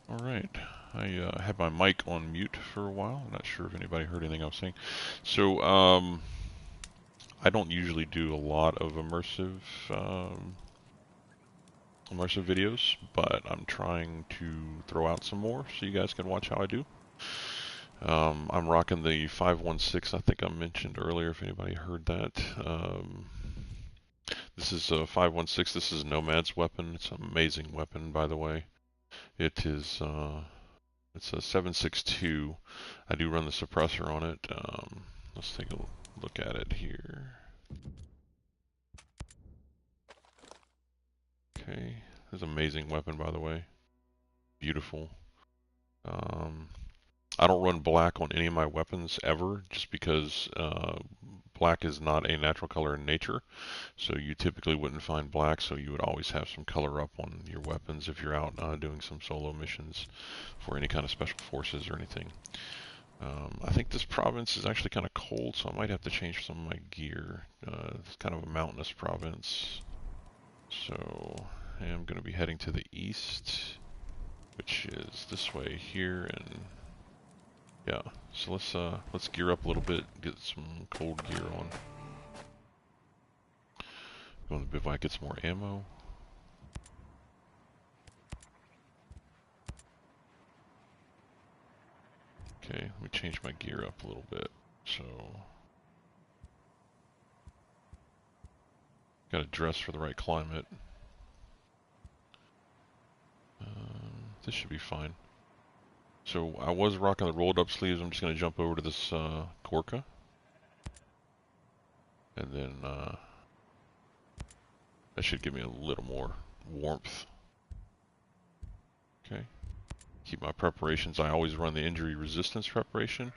Alright, I had my mic on mute for a while. I'm not sure if anybody heard anything I was saying. So, I don't usually do a lot of um, immersive videos, but I'm trying to throw out some more so you guys can watch how I do. I'm rocking the 516, I think I mentioned earlier, if anybody heard that. This is a 516, this is Nomad's weapon. It's an amazing weapon, by the way. It is, it's a 762. I do run the suppressor on it. Let's take a look at it here. Okay, this is an amazing weapon, by the way. Beautiful. Um, I don't run black on any of my weapons ever, just because black is not a natural color in nature. So you typically wouldn't find black, so you would always have some color up on your weapons if you're out doing some solo missions for any kind of special forces or anything. I think this province is actually kind of cold, so I might have to change some of my gear. It's kind of a mountainous province. So I am going to be heading to the east, which is this way here, and yeah. So let's gear up a little bit, get some cold gear on. Go in the bivouac, get some more ammo. Okay, let me change my gear up a little bit. So got to dress for the right climate. This should be fine. So I was rocking the rolled up sleeves. I'm just going to jump over to this Gorka. And then that should give me a little more warmth. Okay. Keep my preparations. I always run the injury resistance preparation.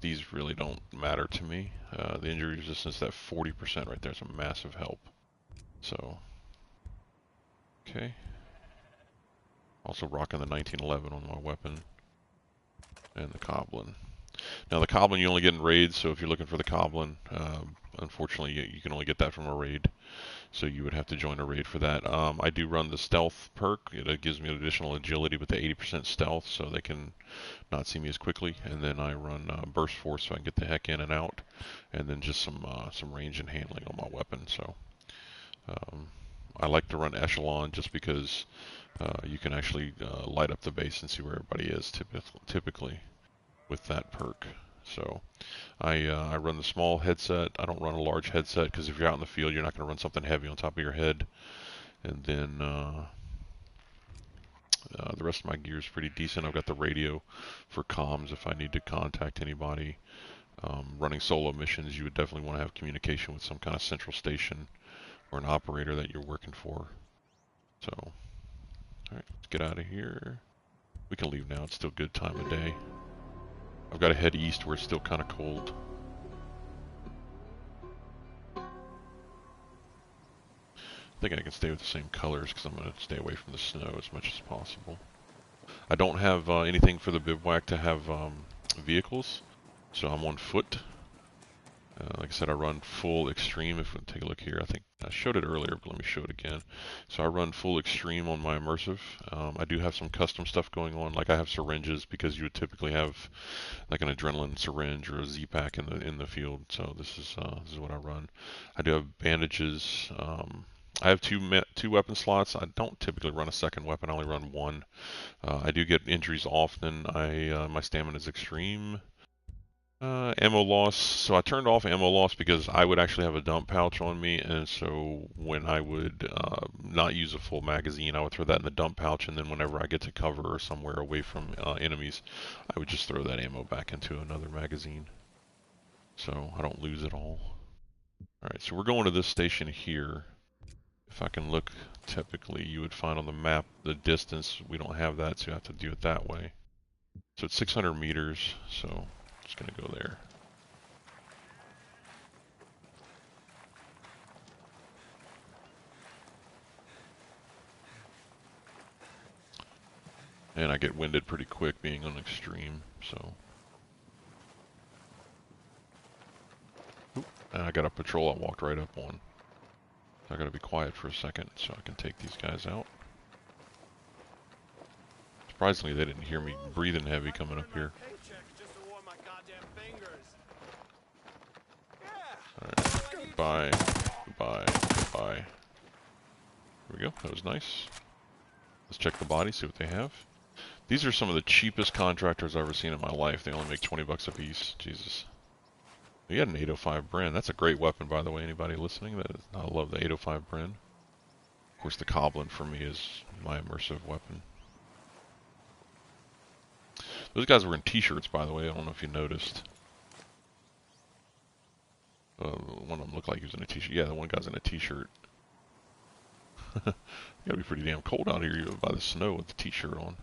These really don't matter to me. The injury resistance, that 40% right there is a massive help. So, okay. Also rocking the 1911 on my weapon. And the Coblin. Now the Coblin you only get in raids, so if you're looking for the Coblin, unfortunately you can only get that from a raid. So you would have to join a raid for that. I do run the stealth perk. It gives me additional agility with the 80% stealth, so they can not see me as quickly. And then I run burst force, so I can get the heck in and out. And then just some range and handling on my weapon. So I like to run echelon just because you can actually light up the base and see where everybody is typically with that perk. So I run the small headset. I don't run a large headset because if you're out in the field, you're not going to run something heavy on top of your head. And then the rest of my gear is pretty decent. I've got the radio for comms if I need to contact anybody. Running solo missions, you would definitely want to have communication with some kind of central station or an operator that you're working for. So, all right, let's get out of here. We can leave now. It's still a good time of day. I've got to head east where it's still kind of cold. I think I can stay with the same colors because I'm going to stay away from the snow as much as possible. I don't have anything for the bivouac to have vehicles, so I'm on foot. Like I said, I run full extreme. If we take a look here, I think I showed it earlier, but let me show it again. So I run full extreme on my immersive. I do have some custom stuff going on, like I have syringes because you would typically have like an adrenaline syringe or a Z-pack in the field. So this is what I run. I do have bandages. I have two weapon slots. I don't typically run a second weapon. I only run one. I do get injuries often. My stamina is extreme. Ammo loss. So I turned off ammo loss because I would actually have a dump pouch on me, and so when I would not use a full magazine, I would throw that in the dump pouch, and then whenever I get to cover or somewhere away from enemies, I would just throw that ammo back into another magazine, so I don't lose it all. All right, so we're going to this station here. If I can look, typically you would find on the map the distance. We don't have that, so you have to do it that way. So it's 600 meters, so I'm just going to go there. And I get winded pretty quick being on extreme, so. Oop, and I got a patrol I walked right up on. I gotta be quiet for a second so I can take these guys out. Surprisingly, they didn't hear me breathing heavy coming up here. Alright, goodbye, goodbye, goodbye. Here we go, that was nice. Let's check the body, see what they have. These are some of the cheapest contractors I've ever seen in my life. They only make 20 bucks a piece. Jesus. We had an 805 Bren. That's a great weapon, by the way. Anybody listening? I love the 805 Bren. Of course, the Coblin for me is my immersive weapon. Those guys were in t-shirts, by the way. I don't know if you noticed. One of them looked like he was in a t-shirt. Yeah, the one guy's in a t-shirt. Gotta be pretty damn cold out here by the snow with the t-shirt on.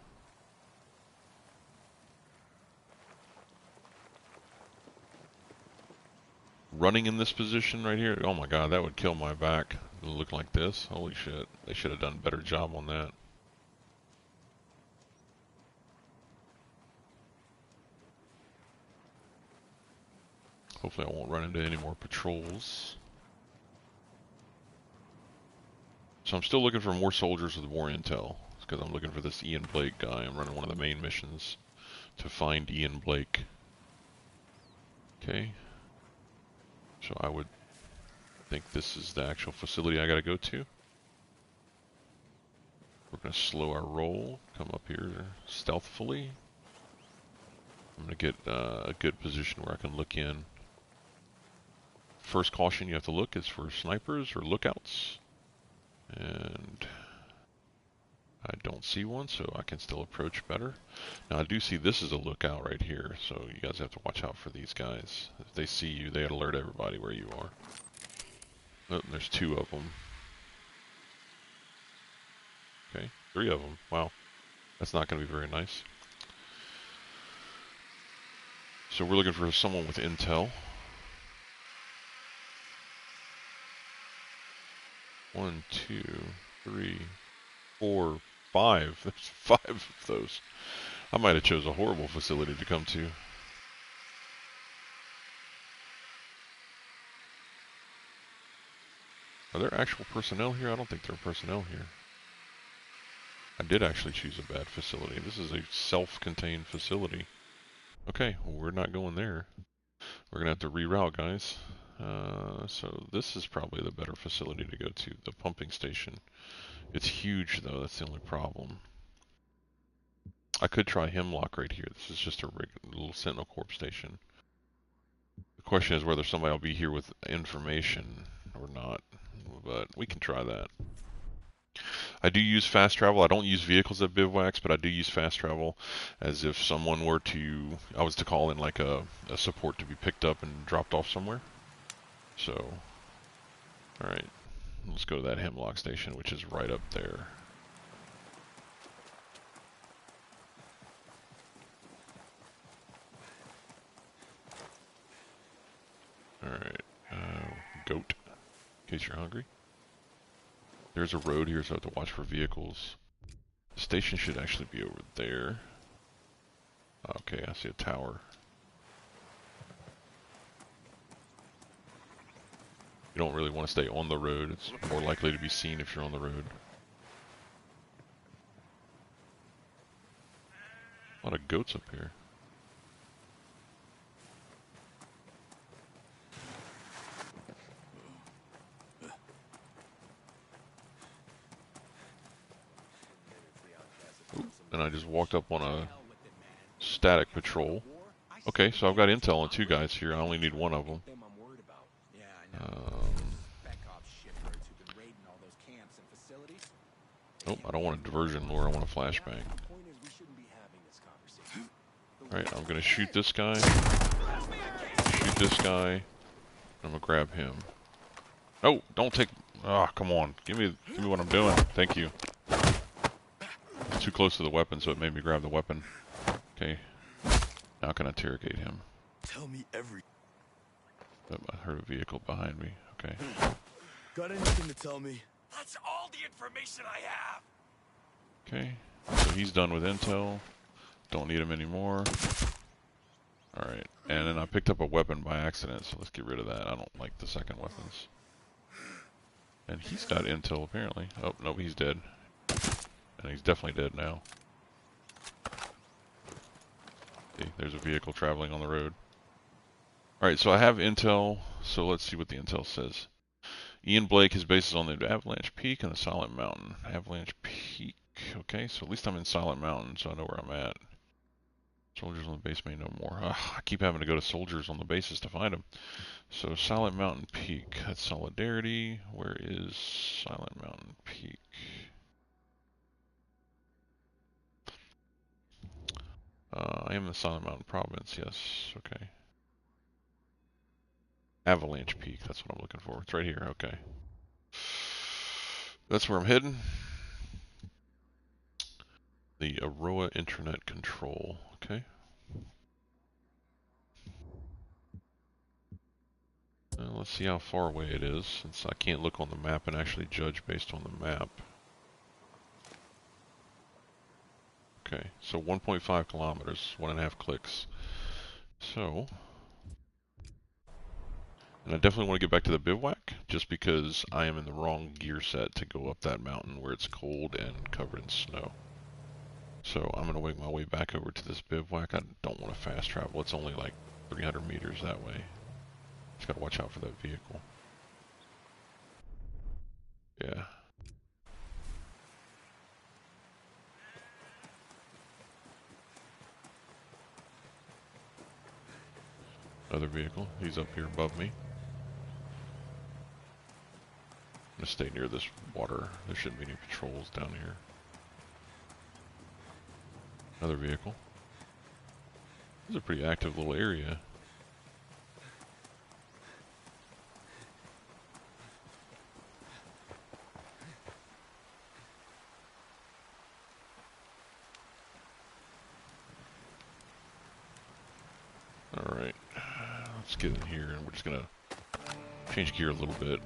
Running in this position right here, oh my god, that would kill my back. It would look like this. Holy shit. They should have done a better job on that. Hopefully I won't run into any more patrols. So I'm still looking for more soldiers with more intel. It's because I'm looking for this Ian Blake guy. I'm running one of the main missions to find Ian Blake. Okay. So I would think this is the actual facility I gotta go to. We're gonna slow our roll, come up here stealthily. I'm gonna get a good position where I can look in. First caution you have to look is for snipers or lookouts. And I don't see one, so I can still approach better. Now I do see this is a lookout right here, so you guys have to watch out for these guys. If they see you, they alert everybody where you are. Oh, there's two of them. Okay, three of them. Wow, that's not going to be very nice. So we're looking for someone with intel. 1, 2, 3, 4, 5. There's 5 of those. I might have chose a horrible facility to come to. Are there actual personnel here? I don't think there are personnel here. I did actually choose a bad facility. This is a self-contained facility. Okay, well, we're not going there. We're going to have to reroute, guys. So this is probably the better facility to go to, the pumping station. It's huge, though. That's the only problem. I could try Hemlock right here. This is just a little Sentinel Corp station. The question is whether somebody will be here with information or not, but we can try that. I do use fast travel. I don't use vehicles at bivouacs, but I do use fast travel as if someone were to, I was to call in like a support to be picked up and dropped off somewhere. So, alright, let's go to that Hemlock station, which is right up there. Alright, goat, in case you're hungry. There's a road here, so I have to watch for vehicles. The station should actually be over there. Okay, I see a tower. You don't really want to stay on the road. It's more likely to be seen if you're on the road. A lot of goats up here. Ooh, and I just walked up on a static patrol. Okay, so I've got intel on 2 guys here. I only need 1 of them. Oh, I don't want a diversion lure, I want a flashbang. Alright, I'm gonna shoot this guy. Shoot this guy. I'm gonna grab him. Oh, don't take... Ah, oh, come on. Give me what I'm doing. Thank you. It's too close to the weapon, so it made me grab the weapon. Okay. Now I can interrogate him. Tell me everything. Oh, I heard a vehicle behind me. Okay. Got anything to tell me? That's all the information I have. Okay. So he's done with intel. Don't need him anymore. Alright. And then I picked up a weapon by accident, so let's get rid of that. I don't like the second weapons. And he's got intel, apparently. Oh, no, he's dead. And he's definitely dead now. Okay, there's a vehicle traveling on the road. Alright, so I have intel, so let's see what the intel says. Ian Blake, his base is on the Avalanche Peak and the Silent Mountain. Avalanche Peak. Okay, so at least I'm in Silent Mountain, so I know where I'm at. Soldiers on the base may know more. I keep having to go to soldiers on the bases to find them. So Silent Mountain Peak. That's Solidarity. Where is Silent Mountain Peak? I am in the Silent Mountain Province, yes. Okay. Avalanche Peak, that's what I'm looking for. It's right here, okay. That's where I'm heading. The Aroa Internet Control, okay. Let's see how far away it is, since I can't look on the map and actually judge based on the map. Okay, so 1.5 kilometers, 1.5 clicks. So, and I definitely want to get back to the bivouac, just because I am in the wrong gear set to go up that mountain where it's cold and covered in snow. So I'm going to make my way back over to this bivouac. I don't want to fast travel. It's only like 300 meters that way. Just got to watch out for that vehicle. Yeah. Another vehicle. He's up here above me. I'm going to stay near this water. There shouldn't be any patrols down here. Another vehicle. This is a pretty active little area. Alright. Let's get in here and we're just going to change gear a little bit.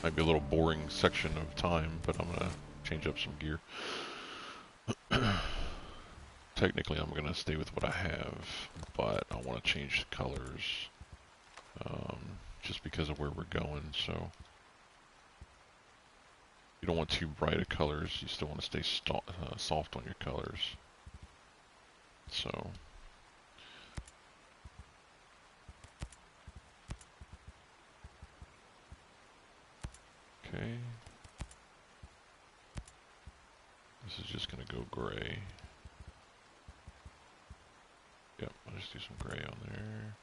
Might be a little boring section of time, but I'm going to change up some gear. Technically, I'm going to stay with what I have, but I want to change the colors just because of where we're going. So you don't want too bright of colors. You still want to stay soft on your colors. So okay, this is just going to go gray. Yep, I'll just do some gray on there.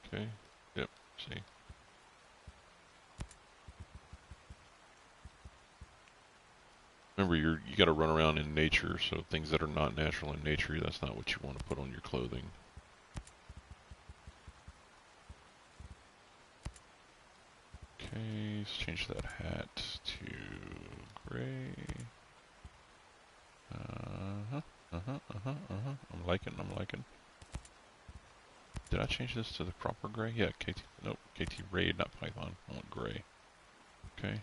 Okay, yep, see. Remember, you got to run around in nature, so things that are not natural in nature, that's not what you want to put on your clothing. Okay, let's change that hat to gray. I'm liking. Did I change this to the proper gray? Yeah, KT, nope, KT Raid, not Python. I want gray. Okay.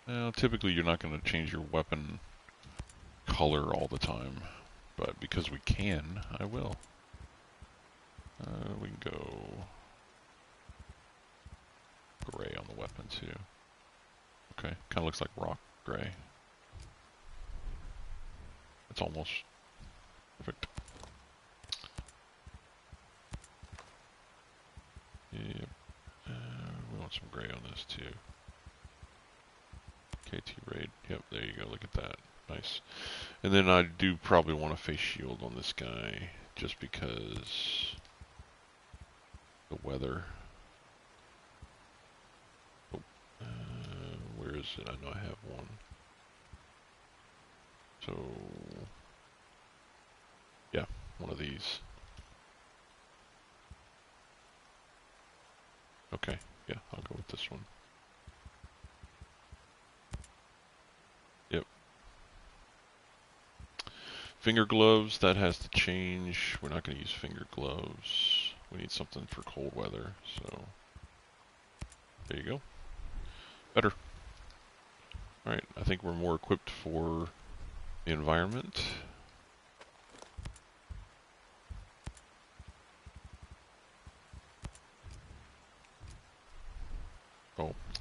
Now, typically you're not going to change your weapon color all the time, but because we can, I will. We can go gray on the weapon too. Okay, kind of looks like rock gray. It's almost perfect. Yep. We want some gray on this too. KT Raid. Yep, there you go. Look at that. Nice. And then I do probably want a face shield on this guy, just because the weather. Oh, where is it? I know I have one. So, yeah, one of these. Okay, yeah, I'll go with this one. Yep. Finger gloves, that has to change. We're not going to use finger gloves. We need something for cold weather, so there you go. Better. Alright, I think we're more equipped for the environment.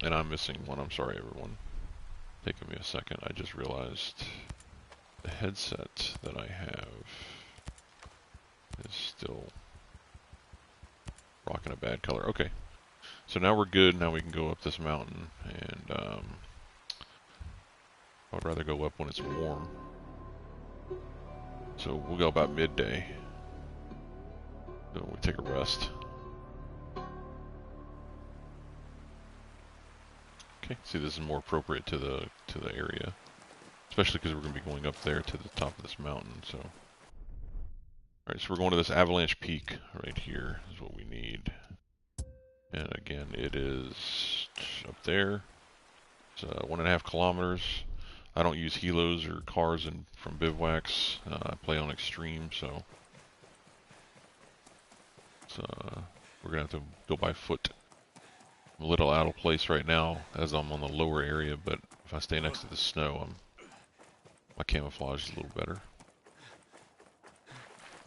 And I'm missing one. I'm sorry, everyone. Taking me a second. I just realized the headset that I have is still rocking a bad color. Okay. So now we're good. Now we can go up this mountain. And I'd rather go up when it's warm. So we'll go about midday. Then we take a rest. Okay, see, this is more appropriate to the area, especially because we're going to be going up there to the top of this mountain. So, all right, so we're going to this avalanche peak right here. Is what we need. And again, it is up there. It's 1.5 kilometers. I don't use helos or cars from bivouacs. I play on extreme, so it's, we're gonna have to go by foot. I'm a little out of place right now as I'm on the lower area, but if I stay next to the snow, my camouflage is a little better.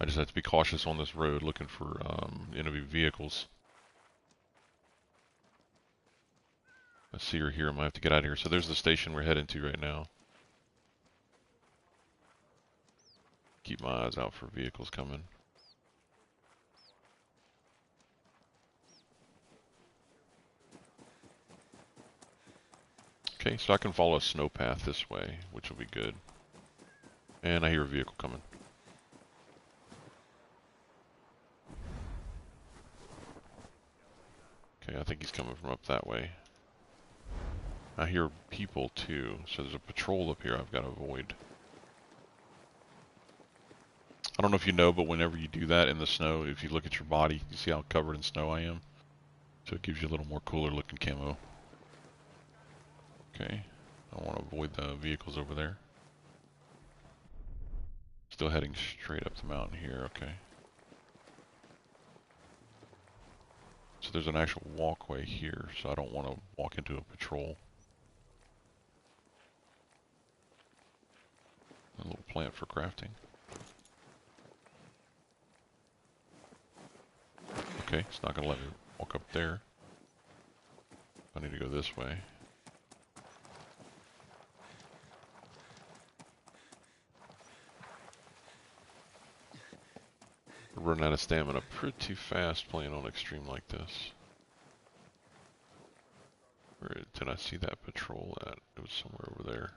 I just have to be cautious on this road, looking for enemy vehicles. I see her here. I might have to get out of here. So there's the station we're heading to right now. Keep my eyes out for vehicles coming. Okay, so I can follow a snow path this way, which will be good. And I hear a vehicle coming. Okay, I think he's coming from up that way. I hear people too, so there's a patrol up here I've got to avoid. I don't know if you know, but whenever you do that in the snow, if you look at your body, you see how covered in snow I am? So it gives you a little more cooler looking camo. Okay, I want to avoid the vehicles over there. Still heading straight up the mountain here, okay. So there's an actual walkway here, so I don't want to walk into a patrol. A little plant for crafting. Okay, it's not going to let me walk up there. I need to go this way. We're running out of stamina pretty fast playing on extreme like this. Where did I see that patrol at? It was somewhere over there.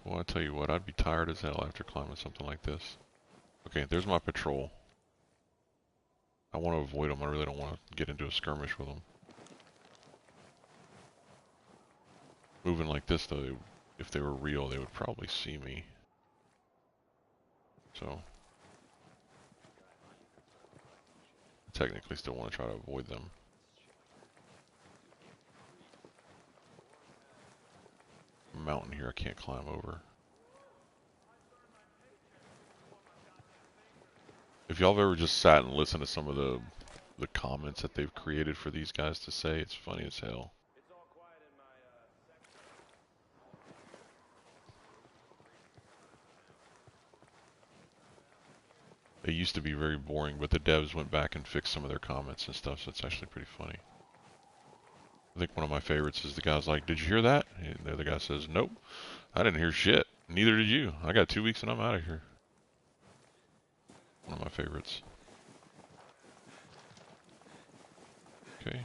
Well, I tell you what, I'd be tired as hell after climbing something like this. Okay, there's my patrol. I want to avoid them. I really don't want to get into a skirmish with them. Moving like this, though, if they were real, they would probably see me. So, I technically still want to try to avoid them. Mountain here I can't climb over. If y'all have ever just sat and listened to some of the comments that they've created for these guys to say, it's funny as hell. They used to be very boring, but the devs went back and fixed some of their comments and stuff, so it's actually pretty funny. I think one of my favorites is the guy's like, "Did you hear that?" And the other guy says, "Nope, I didn't hear shit. Neither did you. I got 2 weeks and I'm out of here." One of my favorites. Okay.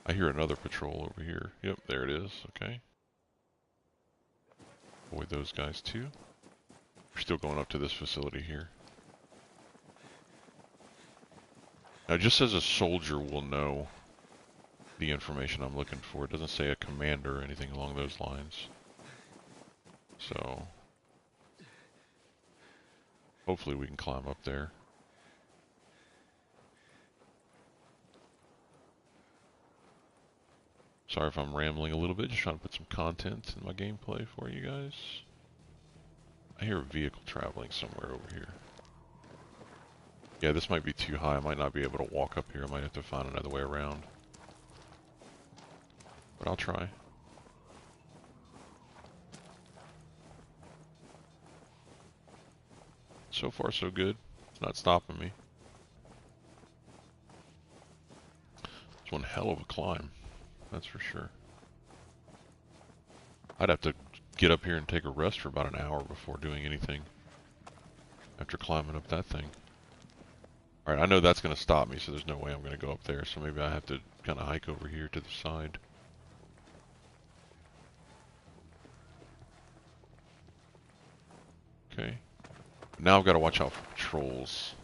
I hear another patrol over here. Yep, there it is. Okay. Avoid those guys too. We're still going up to this facility here. Now, just as a soldier will know the information I'm looking for. It doesn't say a commander or anything along those lines. So, hopefully we can climb up there. Sorry if I'm rambling a little bit, just trying to put some content in my gameplay for you guys. I hear a vehicle traveling somewhere over here. Yeah, this might be too high. I might not be able to walk up here. I might have to find another way around. But I'll try. so far so good. It's not stopping me. It's one hell of a climb, that's for sure. I'd have to get up here and take a rest for about an hour before doing anything after climbing up that thing. Alright, I know that's going to stop me, so there's no way I'm going to go up there, so maybe I have to kind of hike over here to the side. Okay. Now I've got to watch out for patrols.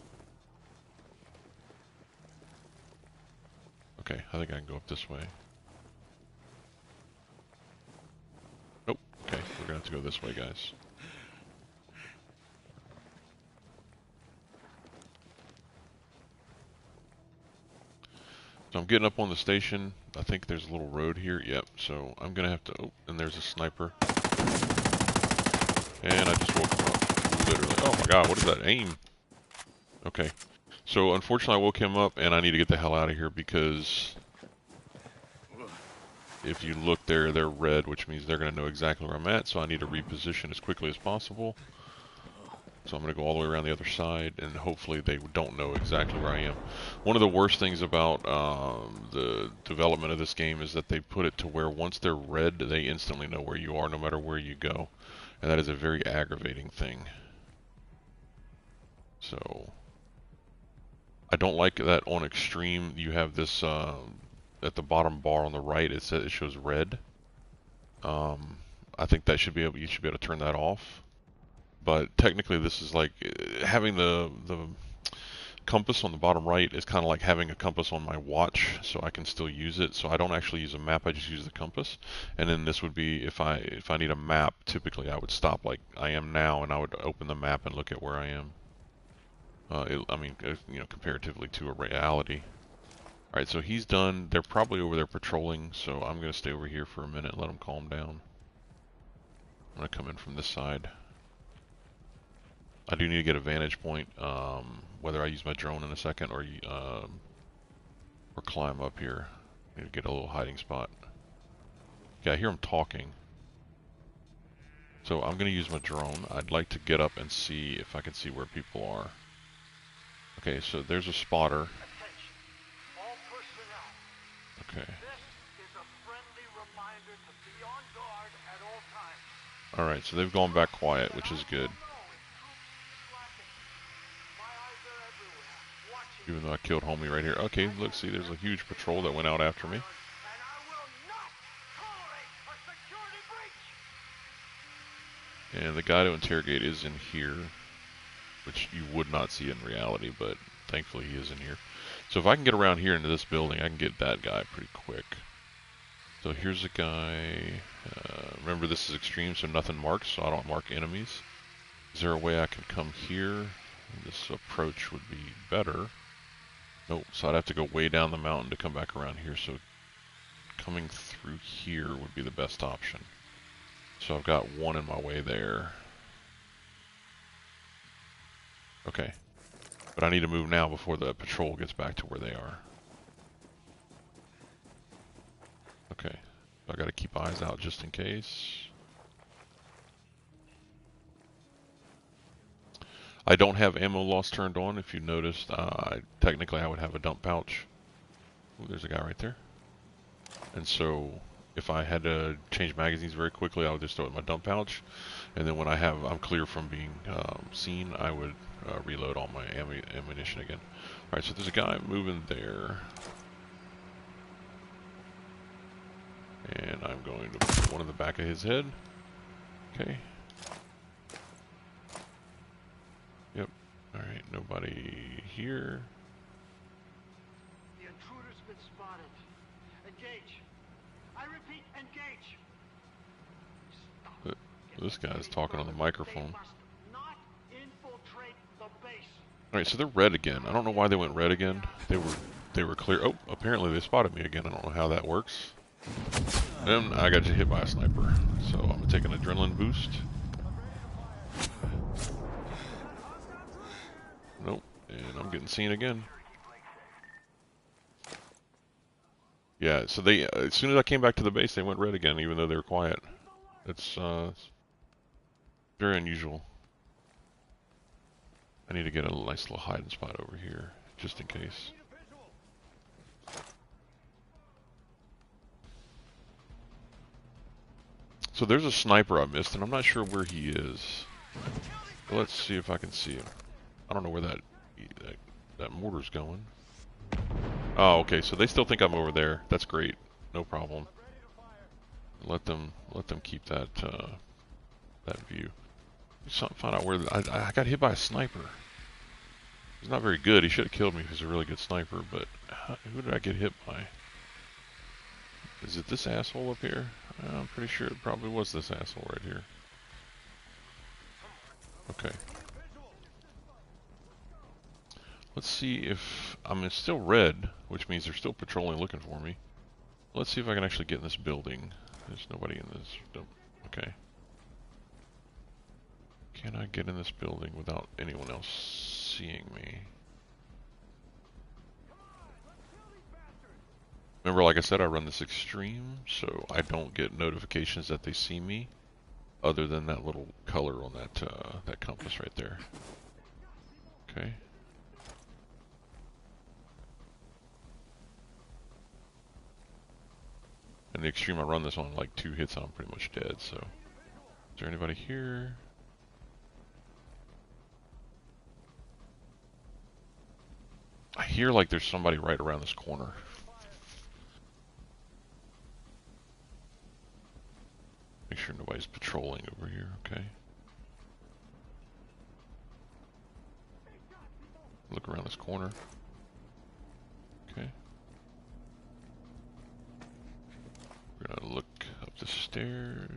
Okay, I think I can go up this way. Nope. Okay, we're going to have to go this way, guys. So I'm getting up on the station. I think there's a little road here. Yep, so I'm going to have to... Oh, and there's a sniper. And I just woke him up. Literally. Oh my god, what is that? Aim. Okay. So unfortunately I woke him up and I need to get the hell out of here because... if you look there, they're red, which means they're going to know exactly where I'm at. So I need to reposition as quickly as possible. So I'm going to go all the way around the other side, and hopefully they don't know exactly where I am. One of the worst things about the development of this game is that they put it to where once they're red, they instantly know where you are, no matter where you go. And that is a very aggravating thing. So, I don't like that on extreme you have this, at the bottom bar on the right, it says it shows red. I think that should be you should be able to turn that off. But technically this is like, having the compass on the bottom right is kind of like having a compass on my watch, so I can still use it. So I don't actually use a map, I just use the compass. And then this would be, if I need a map, typically I would stop like I am now, and I would open the map and look at where I am. I mean, you know, comparatively to a reality. Alright, so he's done. They're probably over there patrolling, so I'm going to stay over here for a minute and let them calm down. I'm going to come in from this side. I do need to get a vantage point, whether I use my drone in a second or climb up here. I need to get a little hiding spot. Yeah, I hear them talking. So I'm going to use my drone. I'd like to get up and see if I can see where people are. Okay, so there's a spotter. Okay. Alright, so they've gone back quiet, which is good. Even though I killed homie right here. Okay, look, see, there's a huge patrol that went out after me. And the guy to interrogate is in here, which you would not see in reality, but thankfully he is in here. So if I can get around here into this building, I can get that guy pretty quick. So here's a guy. Remember, this is extreme, so nothing marks, so I don't mark enemies. Is there a way I can come here? This approach would be better. Nope, so I'd have to go way down the mountain to come back around here, so coming through here would be the best option. So I've got one in my way there. Okay. But I need to move now before the patrol gets back to where they are. Okay. I gotta keep eyes out just in case. I don't have ammo loss turned on, if you noticed. Technically I would have a dump pouch. Ooh, there's a guy right there. And so, if I had to change magazines very quickly, I would just throw it in my dump pouch. And then when I'm clear from being seen, I would reload all my ammunition again. Alright, so there's a guy moving there. And I'm going to put one in the back of his head. Okay. Yep. Alright, nobody here. The intruder's been spotted. Engage. I repeat, engage. Stop. This guy's talking on the microphone. They must not infiltrate the base. Alright, so they're red again. I don't know why they went red again. They were clear. Oh, apparently they spotted me again. I don't know how that works. And I got hit by a sniper. So I'm gonna take an adrenaline boost. Nope. And I'm getting seen again. Yeah, so they as soon as I came back to the base, they went red again, even though they were quiet. It's very unusual. I need to get a nice little hiding spot over here, just in case. So there's a sniper I missed, and I'm not sure where he is. But let's see if I can see him. I don't know where that mortar's going. Oh, okay. So they still think I'm over there. That's great. No problem. Let them keep that that view. Find out where I got hit by a sniper. He's not very good. He should have killed me if he's a really good sniper. But who did I get hit by? Is it this asshole up here? I'm pretty sure it probably was this asshole right here. Okay. Let's see if it's still red, which means they're still patrolling, looking for me. Let's see if I can actually get in this building. There's nobody in this. Okay. Can I get in this building without anyone else seeing me? Remember, like I said, I run this extreme, so I don't get notifications that they see me, other than that little color on that compass right there. Okay. In the extreme, I run this on like 2 hits, and I'm pretty much dead. So, is there anybody here? I hear like there's somebody right around this corner. Make sure nobody's patrolling over here, okay? Look around this corner. Okay. We're gonna look up the stairs.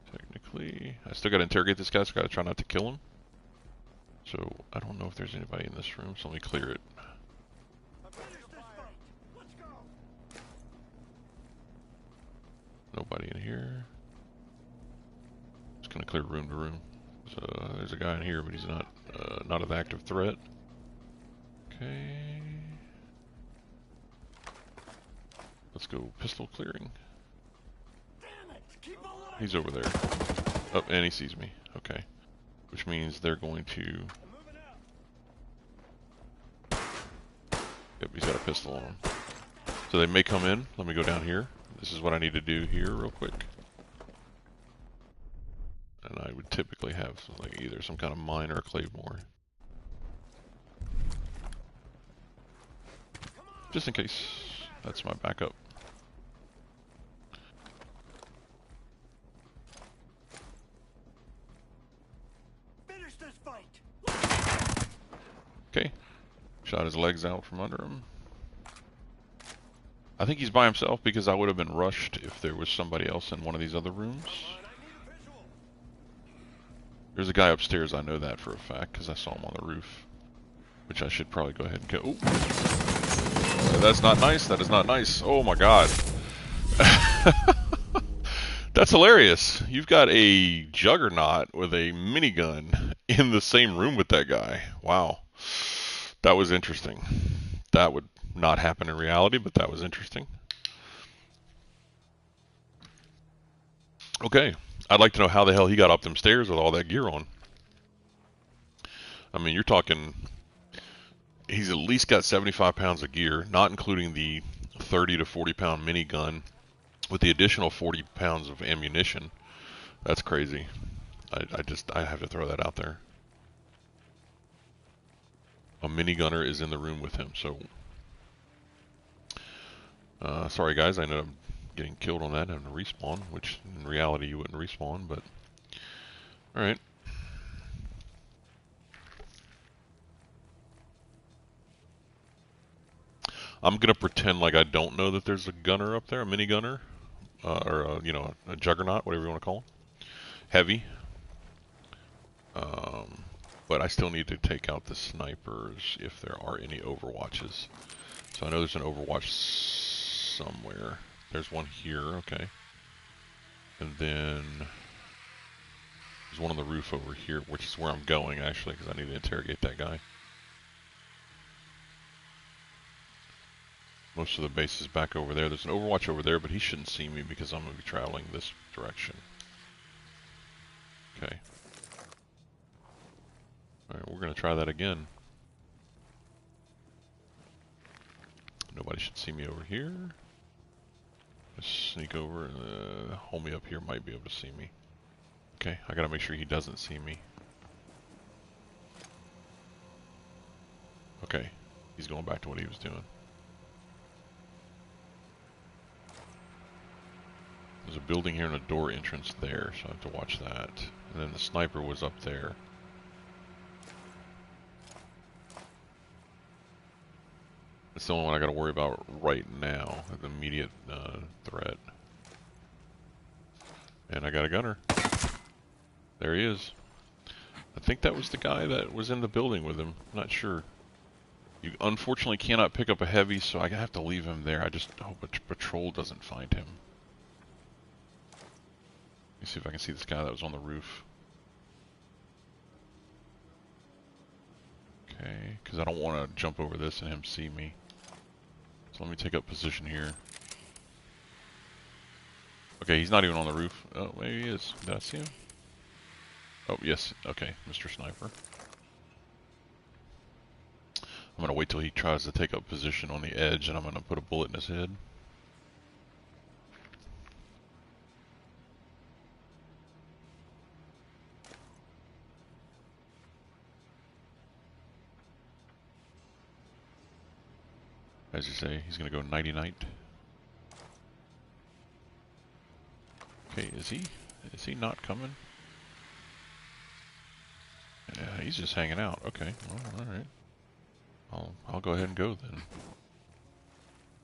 Technically, I still gotta interrogate this guy, so I gotta try not to kill him. So, I don't know if there's anybody in this room, so let me clear it. Nobody in here. Just gonna clear room to room. So there's a guy in here, but he's not an active threat. Okay. Let's go pistol clearing. He's over there. Oh, and he sees me. Okay. Which means they're going to... Yep, he's got a pistol on him. So they may come in. Let me go down here. This is what I need to do here real quick. And I would typically have like either some kind of mine or a claymore. Just in case. That's my backup. Finish this fight. Okay. Shot his legs out from under him. I think he's by himself because I would have been rushed if there was somebody else in one of these other rooms. There's a guy upstairs, I know that for a fact, because I saw him on the roof. Which I should probably go ahead and kill. Oh. That's not nice, that is not nice. Oh my god. That's hilarious. You've got a juggernaut with a minigun in the same room with that guy. Wow. That was interesting. That would not happen in reality, but that was interesting. Okay. I'd like to know how the hell he got up them stairs with all that gear on. I mean, you're talking... He's at least got 75 pounds of gear, not including the 30 to 40 pound minigun, with the additional 40 pounds of ammunition. That's crazy. I have to throw that out there. A minigunner is in the room with him, so... sorry guys, I know I'm getting killed on that and having to respawn, which in reality you wouldn't respawn, but... Alright. I'm gonna pretend like I don't know that there's a gunner up there, a minigunner, or a, you know, a juggernaut, whatever you want to call it. Heavy. But I still need to take out the snipers if there are any overwatches. So I know there's an overwatch somewhere. There's one here, okay. And then there's one on the roof over here, which is where I'm going actually, because I need to interrogate that guy. Most of the base is back over there. There's an overwatch over there, but he shouldn't see me because I'm going to be traveling this direction. Okay. Alright, we're gonna try that again. Nobody should see me over here. Just sneak over and homie up here might be able to see me. Okay, I gotta make sure he doesn't see me. Okay, he's going back to what he was doing. There's a building here and a door entrance there, so I have to watch that. And then the sniper was up there. It's the only one I gotta worry about right now, the immediate threat. And I got a gunner. There he is. I think that was the guy that was in the building with him. I'm not sure. You unfortunately cannot pick up a heavy, so I have to leave him there. I just hope a patrol doesn't find him. Let me see if I can see this guy that was on the roof. Okay, because I don't want to jump over this and him see me. So let me take up position here. Okay, he's not even on the roof. Oh, maybe he is. Did I see him? Oh, yes. Okay, Mr. Sniper. I'm going to wait till he tries to take up position on the edge, and I'm going to put a bullet in his head. As you say, he's going to go nighty-night. Okay, is he not coming? Yeah, he's just hanging out. Okay, well, alright. I'll go ahead and go then.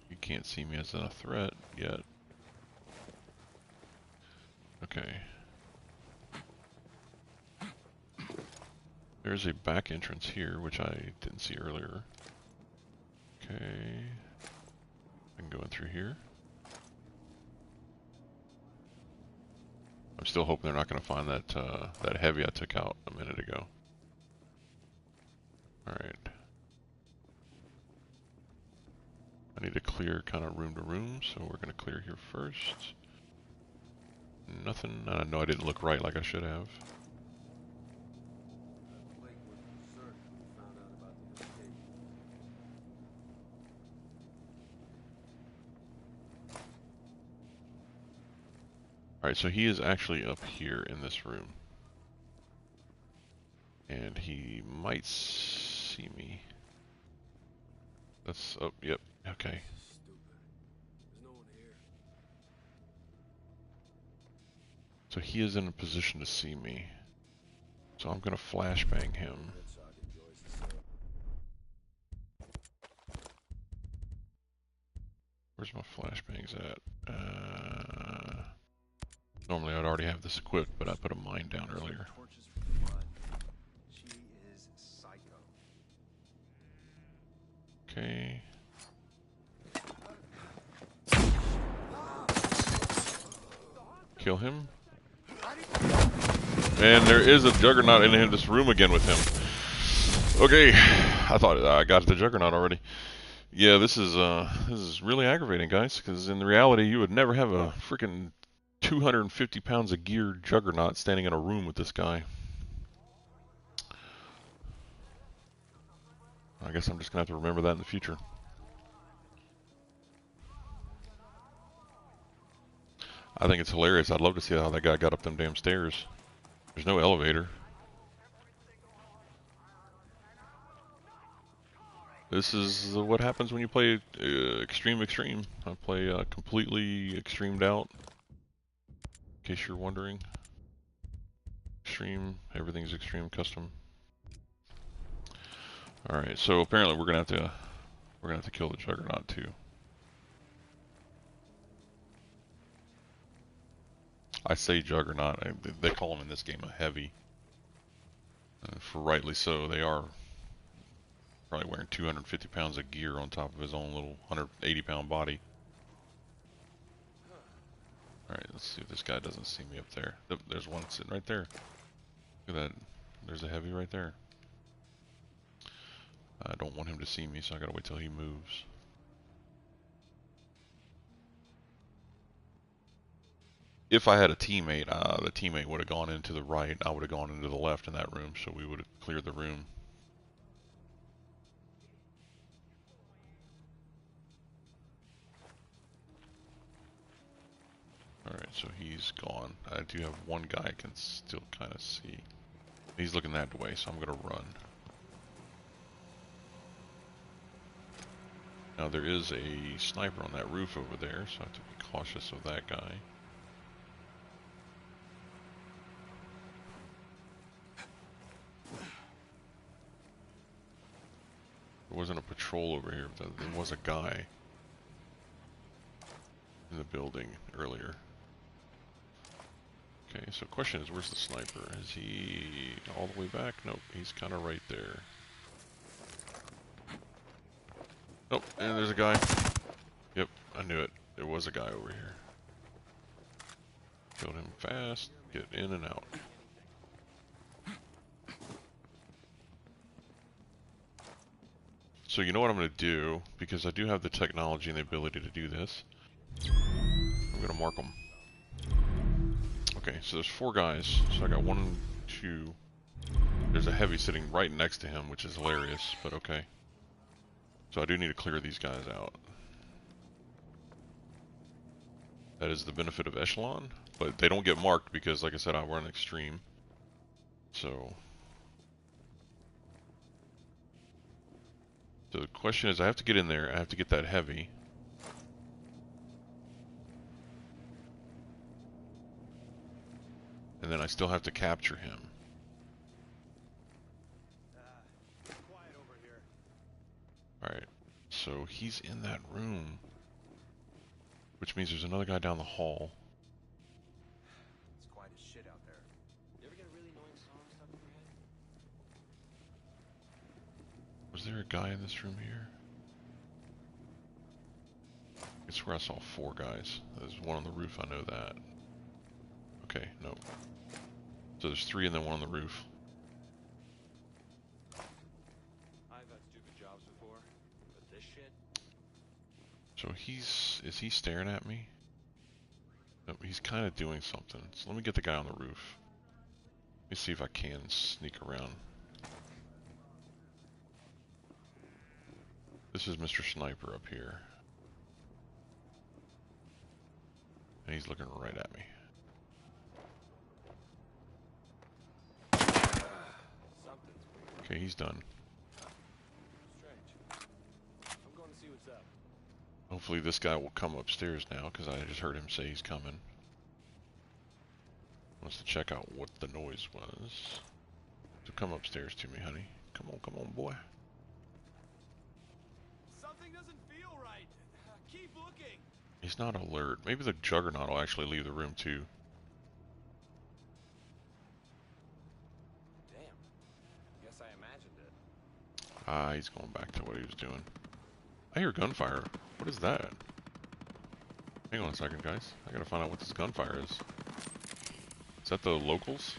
You can't see me as a threat yet. Okay. There's a back entrance here, which I didn't see earlier. Okay. I can go in through here. I'm still hoping they're not going to find that that heavy I took out a minute ago. Alright. I need to clear kind of room to room, so we're going to clear here first. Nothing. I know I didn't look right like I should have. Alright, so he is actually up here in this room. And he might see me. That's, oh, yep, okay. So he is in a position to see me. So I'm gonna flashbang him. Where's my flashbangs at? Normally I'd already have this equipped, but I put a mine down earlier. Okay. Kill him. And there is a Juggernaut in this room again with him. Okay, I thought I got the Juggernaut already. Yeah, this is really aggravating, guys, because in reality you would never have a freaking 250 pounds of gear Juggernaut standing in a room with this guy. I guess I'm just gonna have to remember that in the future. I think it's hilarious. I'd love to see how that guy got up them damn stairs. There's no elevator. This is what happens when you play Extreme. I play completely extremed out. In case you're wondering. Extreme, everything's extreme custom. Alright, so apparently we're gonna have to kill the Juggernaut too. I say Juggernaut, they call him in this game a heavy. And for rightly so, they are probably wearing 250 pounds of gear on top of his own little 180 pound body. Alright, let's see if this guy doesn't see me up there. There's one sitting right there. Look at that. There's a heavy right there. I don't want him to see me, so I gotta wait till he moves. If I had a teammate, the teammate would have gone into the right, I would have gone into the left in that room, so we would have cleared the room. Alright, so he's gone. I do have one guy I can still kind of see. He's looking that way, so I'm going to run. Now there is a sniper on that roof over there, so I have to be cautious of that guy. There wasn't a patrol over here, but there was a guy in the building earlier. Okay, so the question is, where's the sniper? Is he all the way back? Nope, he's kind of right there. Oh, and there's a guy. Yep, I knew it. There was a guy over here. Killed him fast, get in and out. So you know what I'm going to do, because I do have the technology and the ability to do this. I'm going to mark them. Okay, so there's 4 guys. So I got 1, 2. There's a heavy sitting right next to him, which is hilarious, but okay. So I do need to clear these guys out. That is the benefit of Echelon, but they don't get marked because, like I said, I run Extreme. So the question is, I have to get in there, I have to get that heavy. And then I still have to capture him. Quiet over here. Alright, so he's in that room. Which means there's another guy down the hall. It's quiet as shit out there. You ever get a really annoying song stuck in your head? Was there a guy in this room here? I swear I saw 4 guys. There's one on the roof, I know that. Okay, no. So there's 3 and then 1 on the roof. I've had stupid jobs before, but this shit... So is he staring at me? No, he's kind of doing something. So let me get the guy on the roof. Let me see if I can sneak around. This is Mr. Sniper up here. And he's looking right at me. Something's weird. Okay, he's done. Strange. I'm going to see what's up. Hopefully this guy will come upstairs now, because I just heard him say he's coming. Wants to check out what the noise was. So come upstairs to me, honey. Come on, boy. Something doesn't feel right. Keep looking. He's not alert. Maybe the Juggernaut will actually leave the room too. Damn. Guess I imagined it. Ah, he's going back to what he was doing. I hear gunfire. What is that? Hang on a second, guys. I gotta find out what this gunfire is. Is that the locals?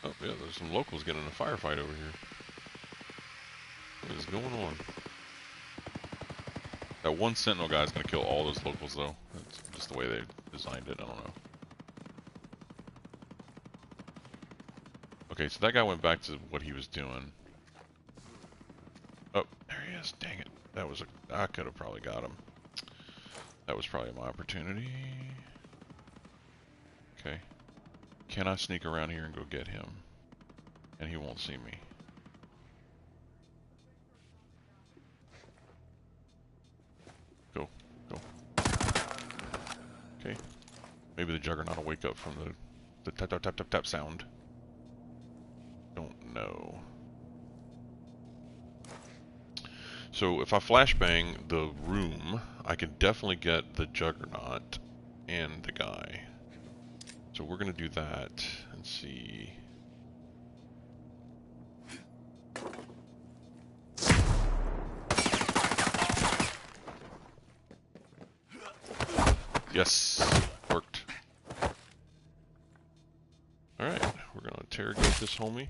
Oh, yeah, there's some locals getting in a firefight over here. What is going on? That one Sentinel guy is gonna kill all those locals, though. That's just the way they designed it. I don't know. Okay, so that guy went back to what he was doing. Oh, there he is. Dang it. That was I could have probably got him. That was probably my opportunity. Okay. Can I sneak around here and go get him? And he won't see me. Go. Okay. Maybe the Juggernaut will wake up from the tap tap tap tap tap sound. Don't know. So if I flashbang the room, I can definitely get the Juggernaut and the guy. So we're gonna do that and see. Yes, worked. Alright, we're gonna interrogate this homie.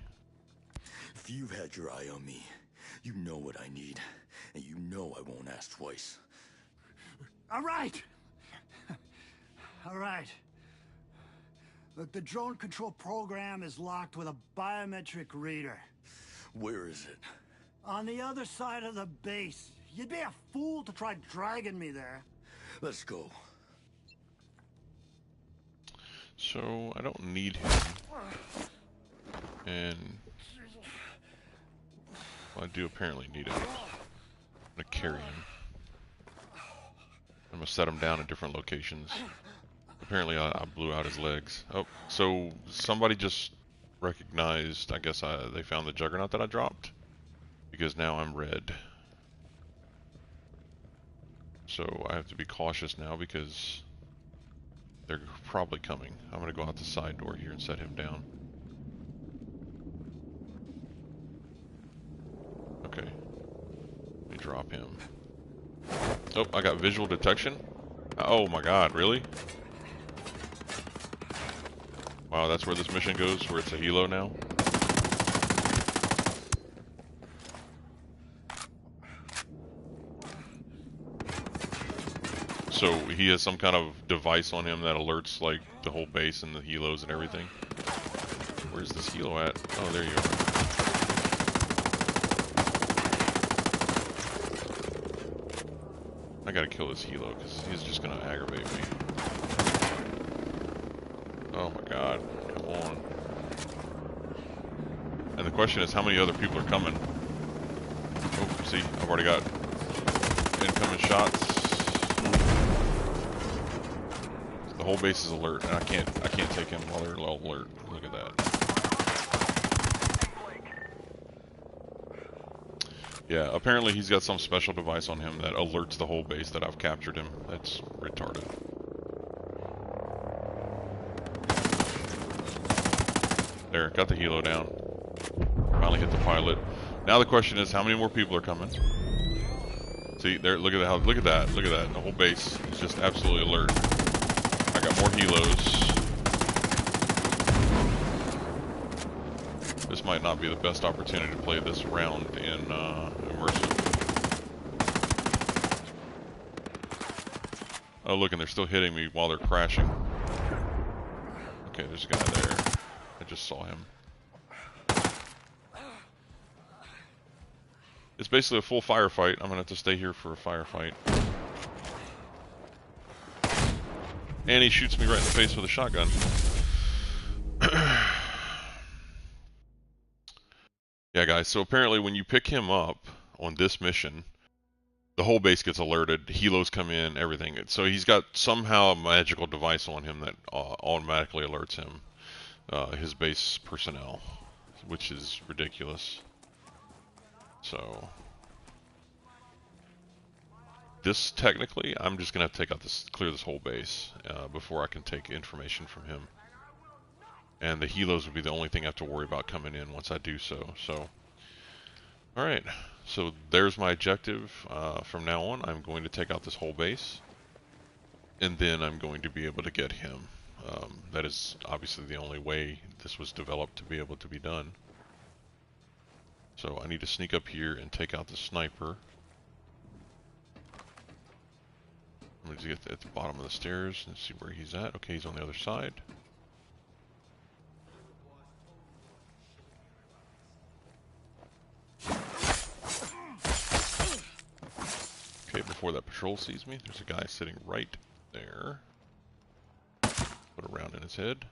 If you've had your eye on me, you know what I need. And you know I won't ask twice. All right. All right. Look, the drone control program is locked with a biometric reader. Where is it? On the other side of the base. You'd be a fool to try dragging me there. Let's go. So I don't need him, and well, I do apparently need him. I'm gonna carry him. I'm gonna set him down in different locations. Apparently I blew out his legs. Oh, so somebody just recognized, I guess they found the juggernaut that I dropped, because now I'm red. So I have to be cautious now because they're probably coming. I'm gonna go out the side door here and set him down. Okay. Let me drop him. Oh, I got visual detection. Oh my god, really? Wow, that's where this mission goes, where it's a helo now? So he has some kind of device on him that alerts like the whole base and the helos and everything. Where's this helo at? Oh, there you are. I gotta kill this helo because he's just gonna aggravate me. Oh my god, come on. And the question is, how many other people are coming? Oh, see, I've already got incoming shots. The whole base is alert, and I can't take him while they're low alert. Look at that. Yeah, apparently he's got some special device on him that alerts the whole base that I've captured him. That's retarded. There, got the helo down. Finally hit the pilot. Now the question is, how many more people are coming? See, there, look at that, look at that. The whole base is just absolutely alert. I got more helos. This might not be the best opportunity to play this round in immersive. Oh, look, and they're still hitting me while they're crashing. Okay, there's a guy there. I just saw him. It's basically a full firefight. I'm gonna have to stay here for a firefight. And he shoots me right in the face with a shotgun. Yeah, guys, so apparently when you pick him up on this mission, the whole base gets alerted, helos come in, everything. So he's got somehow a magical device on him that automatically alerts him, his base personnel, which is ridiculous. So this, technically, I'm just gonna have to take out this, clear this whole base before I can take information from him. And the helos would be the only thing I have to worry about coming in once I do so. So, alright, so there's my objective. From now on, I'm going to take out this whole base, and then I'm going to be able to get him. That is obviously the only way this was developed to be able to be done. So I need to sneak up here and take out the sniper. I'm going to get at the bottom of the stairs and see where he's at. Okay, he's on the other side. Okay, before that patrol sees me, there's a guy sitting right there. Put a round in his head.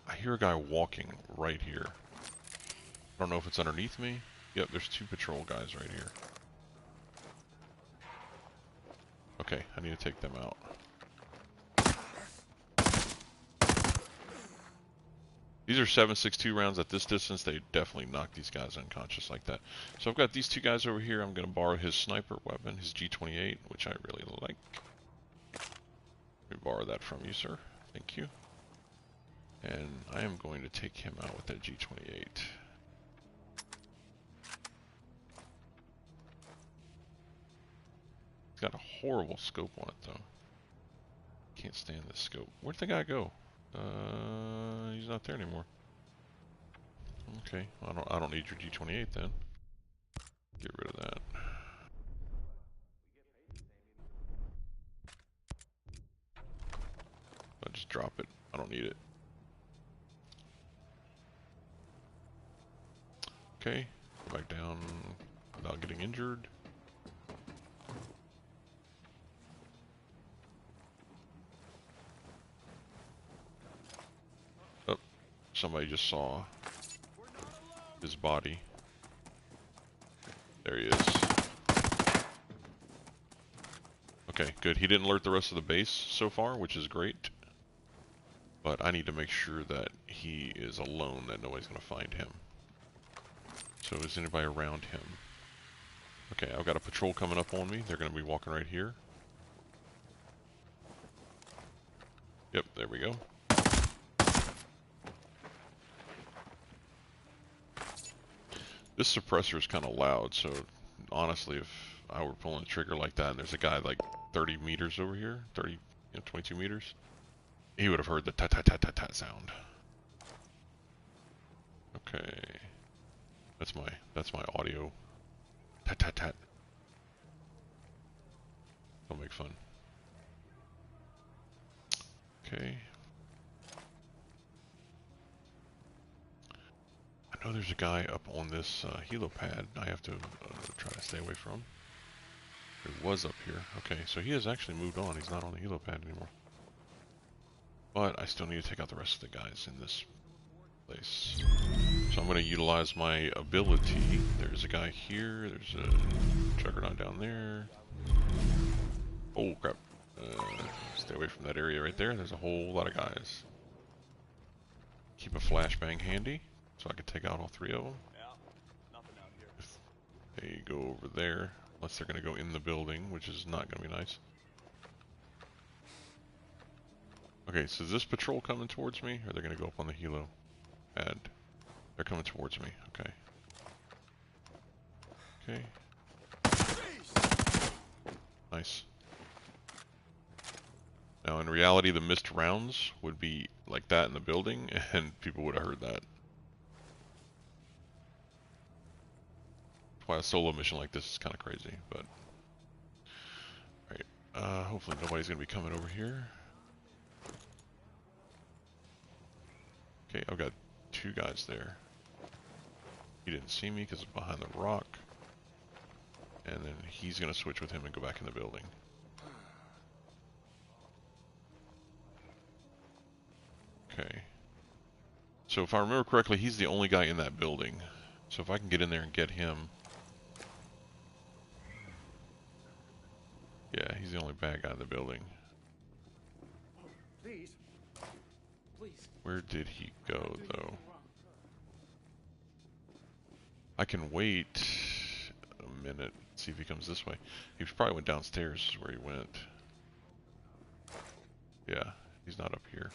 I hear a guy walking right here. I don't know if it's underneath me. Yep, there's two patrol guys right here. Okay, I need to take them out. These are 7.62 rounds at this distance. They definitely knock these guys unconscious like that. So I've got these two guys over here. I'm going to borrow his sniper weapon, his G28, which I really like. Let me borrow that from you, sir. Thank you. And I am going to take him out with that G28. It's got a horrible scope on it, though. Can't stand this scope. Where'd the guy go? He's not there anymore. Okay, I don't need your G28 then. Get rid of that. drop it. I don't need it. Okay, go back down without getting injured. Oh, somebody just saw his body. There he is. Okay, good. He didn't alert the rest of the base so far, which is great. But I need to make sure that he is alone, that nobody's going to find him. So is anybody around him? Okay, I've got a patrol coming up on me. They're going to be walking right here. Yep, there we go. This suppressor is kind of loud, so honestly, if I were pulling the trigger like that and there's a guy like 30 meters over here, 22 meters, he would have heard the tat-tat-tat-tat-tat sound. Okay. That's my audio. Tat-tat-tat. Don't make fun. Okay. I know there's a guy up on this helipad I have to try to stay away from. It was up here. Okay, so he has actually moved on. He's not on the helipad anymore. But I still need to take out the rest of the guys in this place. So I'm going to utilize my ability. There's a guy here. There's a juggernaut down there. Oh, crap. Stay away from that area right there. There's a whole lot of guys. Keep a flashbang handy so I can take out all three of them. If they go over there, unless they're going to go in the building, which is not going to be nice. Okay, so is this patrol coming towards me, or are they going to go up on the helo pad? They're coming towards me. Okay. Okay. Nice. Now, in reality, the missed rounds would be like that in the building, and people would have heard that. That's why a solo mission like this is kind of crazy, but... Alright, hopefully nobody's going to be coming over here. Okay, I've got two guys there. He didn't see me because it's behind the rock. And then he's going to switch with him and go back in the building. Okay. So if I remember correctly, he's the only guy in that building. So if I can get in there and get him... Yeah, he's the only bad guy in the building. Please. Please. Where did he go, though? I can wait a minute, see if he comes this way. He probably went downstairs is where he went. Yeah, he's not up here.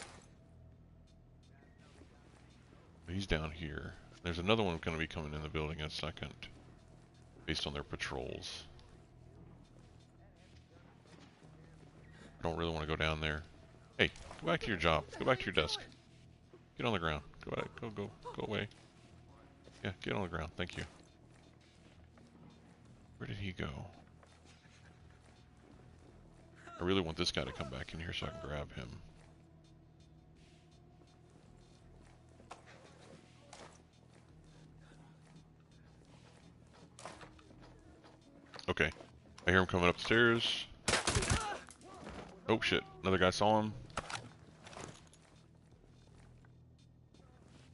He's down here. There's another one going to be coming in the building in a second, based on their patrols. I don't really want to go down there. Hey, go back to your job. Go back to your desk. Get on the ground. Go back. Go away. Yeah, get on the ground. Thank you. Where did he go? I really want this guy to come back in here so I can grab him. Okay. I hear him coming upstairs. Oh shit, another guy saw him.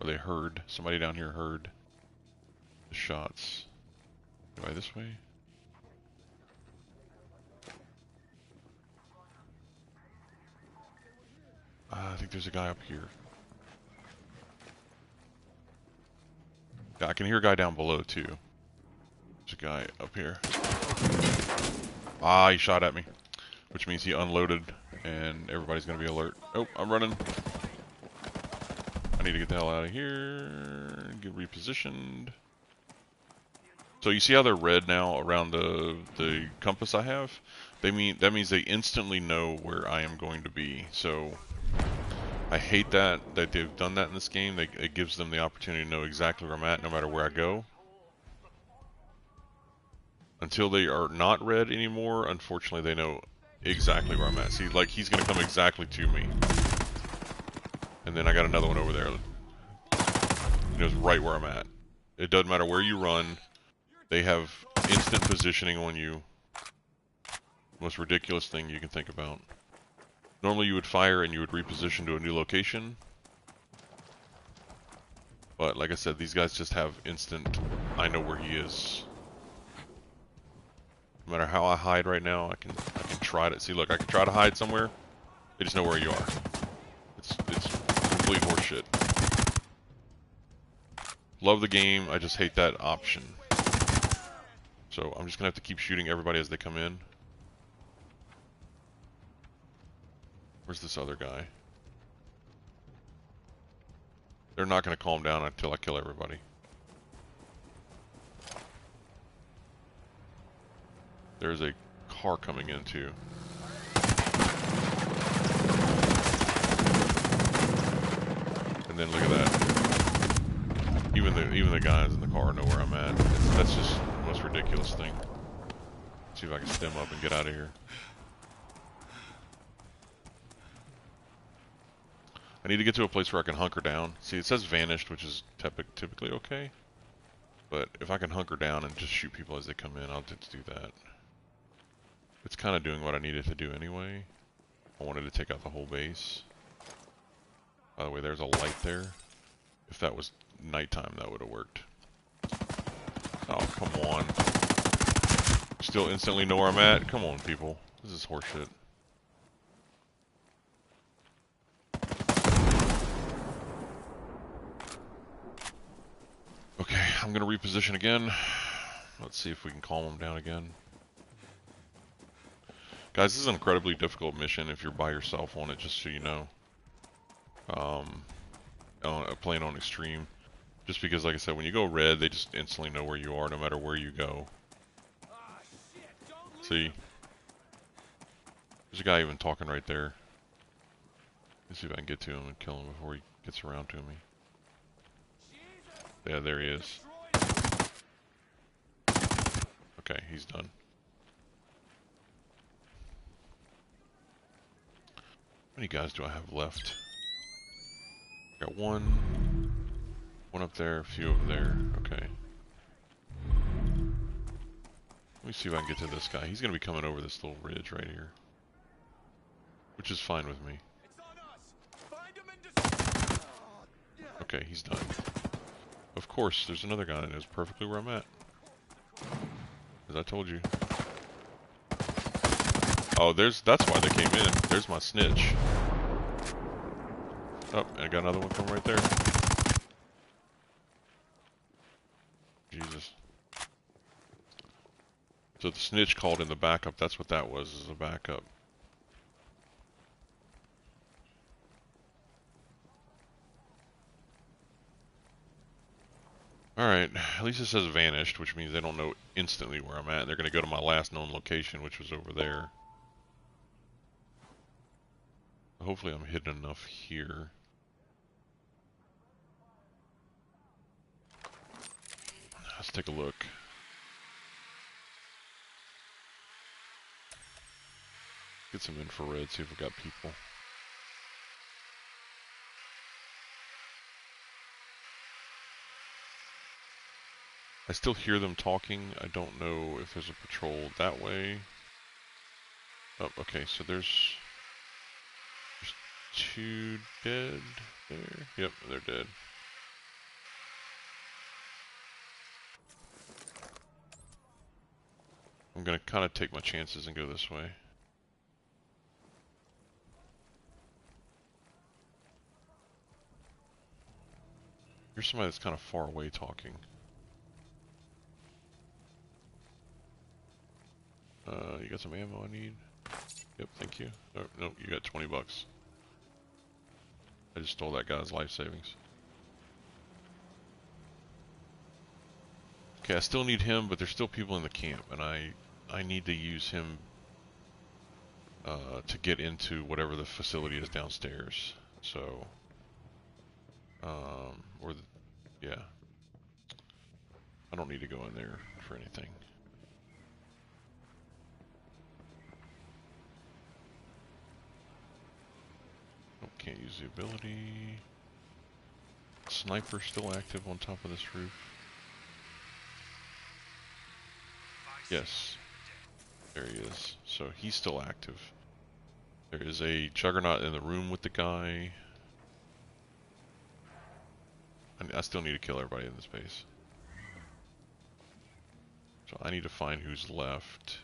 Or they heard. Somebody down here heard the shots. Go by this way. I think there's a guy up here. Yeah, I can hear a guy down below too. There's a guy up here. Ah, he shot at me. Which means he unloaded and everybody's gonna be alert. Oh, I'm running. I need to get the hell out of here. Get repositioned. So you see how they're red now around the compass I have? That means they instantly know where I am going to be. So I hate that they've done that in this game. It gives them the opportunity to know exactly where I'm at no matter where I go. Until they are not red anymore, unfortunately they know exactly where I'm at. See, like he's gonna come exactly to me. And then I got another one over there. It was right where I'm at. It doesn't matter where you run. They have instant positioning on you. Most ridiculous thing you can think about. Normally you would fire and you would reposition to a new location. But like I said, these guys just have instant, I know where he is. No matter how I hide right now, I can try to, see look, I can try to hide somewhere. They just know where you are. It's complete horseshit. Love the game, I just hate that option. So I'm just gonna have to keep shooting everybody as they come in. Where's this other guy? They're not gonna calm down until I kill everybody. There's a car coming in too. And then look at that. Even the guys in the car know where I'm at. That's just the most ridiculous thing. See if I can stem up and get out of here. I need to get to a place where I can hunker down. See, it says vanished, which is typically okay. But if I can hunker down and just shoot people as they come in, I'll just do that. It's kind of doing what I needed to do anyway. I wanted to take out the whole base. By the way, there's a light there. If that was nighttime, that would have worked. Oh, come on. Still instantly know where I'm at? Come on, people. This is horseshit. Okay, I'm going to reposition again. Let's see if we can calm them down again. Guys, this is an incredibly difficult mission if you're by yourself on it, just so you know. Playing on extreme. Just because, like I said, when you go red, they just instantly know where you are, no matter where you go. See? There's a guy even talking right there. Let's see if I can get to him and kill him before he gets around to me. Yeah, there he is. Okay, he's done. How many guys do I have left? Got one up there, a few over there. Okay. Let me see if I can get to this guy. He's going to be coming over this little ridge right here. Which is fine with me. Okay, he's done. Of course, there's another guy that knows perfectly where I'm at. As I told you. Oh, that's why they came in. There's my snitch. Oh, I got another one from right there. Jesus. So the snitch called in the backup. That's what that was, is a backup. Alright, at least it says vanished, which means they don't know instantly where I'm at. They're going to go to my last known location, which was over there. Hopefully I'm hidden enough here. Let's take a look. Get some infrared, see if we got people. I still hear them talking. I don't know if there's a patrol that way. Oh, okay, so there's two dead there. Yep, they're dead. I'm gonna kind of take my chances and go this way. Here's somebody that's kind of far away talking. You got some ammo I need? Yep, thank you. Oh, no, you got 20 bucks. I just stole that guy's life savings. Okay, I still need him, but there's still people in the camp, and I need to use him to get into whatever the facility is downstairs. So, yeah. I don't need to go in there for anything. Oh, can't use the ability. Sniper still active on top of this roof. Yes. There he is. So he's still active. There is a juggernaut in the room with the guy. I still need to kill everybody in this base. So I need to find who's left.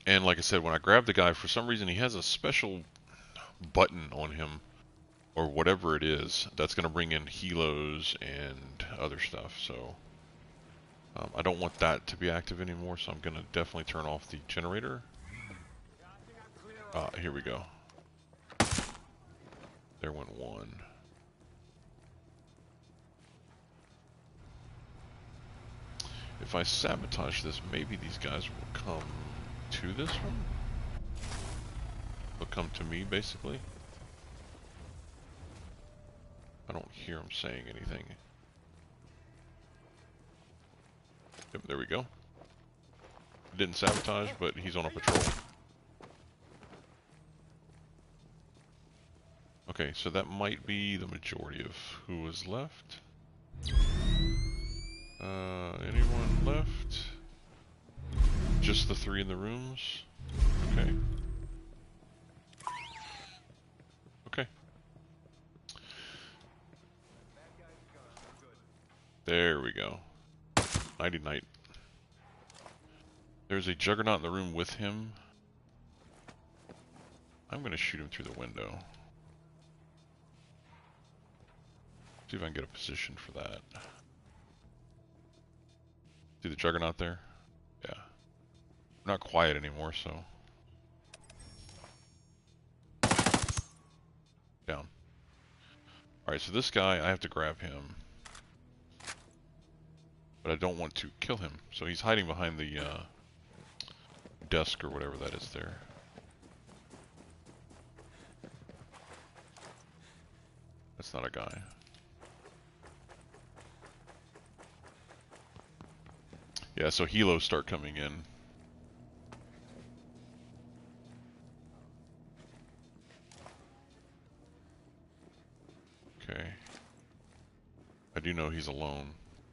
And like I said, when I grab the guy, for some reason he has a special button on him, or whatever it is, that's going to bring in helos and other stuff. So I don't want that to be active anymore, so I'm going to definitely turn off the generator. Here we go. There went one. If I sabotage this, maybe these guys will come to this one. They'll come to me, basically. I don't hear them saying anything. Yep, there we go. Didn't sabotage, but he's on a patrol. Okay, so that might be the majority of who was left. Anyone left? Just the 3 in the rooms? Okay. Okay. There we go. Nighty night. There's a juggernaut in the room with him. I'm gonna shoot him through the window. See if I can get a position for that. See the juggernaut there? Yeah. I'm not quiet anymore, so. Down. Alright, so this guy, I have to grab him. But I don't want to kill him. So he's hiding behind the desk or whatever that is there. That's not a guy. Yeah, so helos start coming in. Okay. I do know he's alone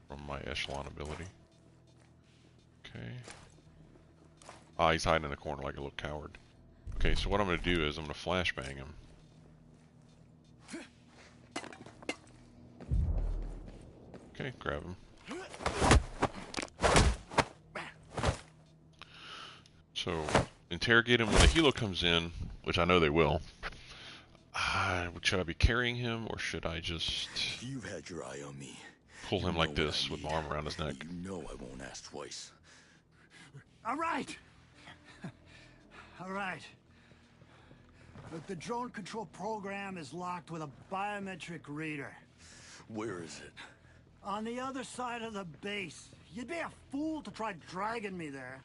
from my echelon ability. Okay. Ah, he's hiding in the corner like a little coward. Okay, so what I'm going to do is I'm going to flashbang him. Okay, grab him. So, interrogate him when the helo comes in, which I know they will. Should I be carrying him, or should I just... You've had your eye on me. Pull him like this with my arm around his neck? You know I won't ask twice. All right. All right. Look, the drone control program is locked with a biometric reader. Where is it? On the other side of the base. You'd be a fool to try dragging me there.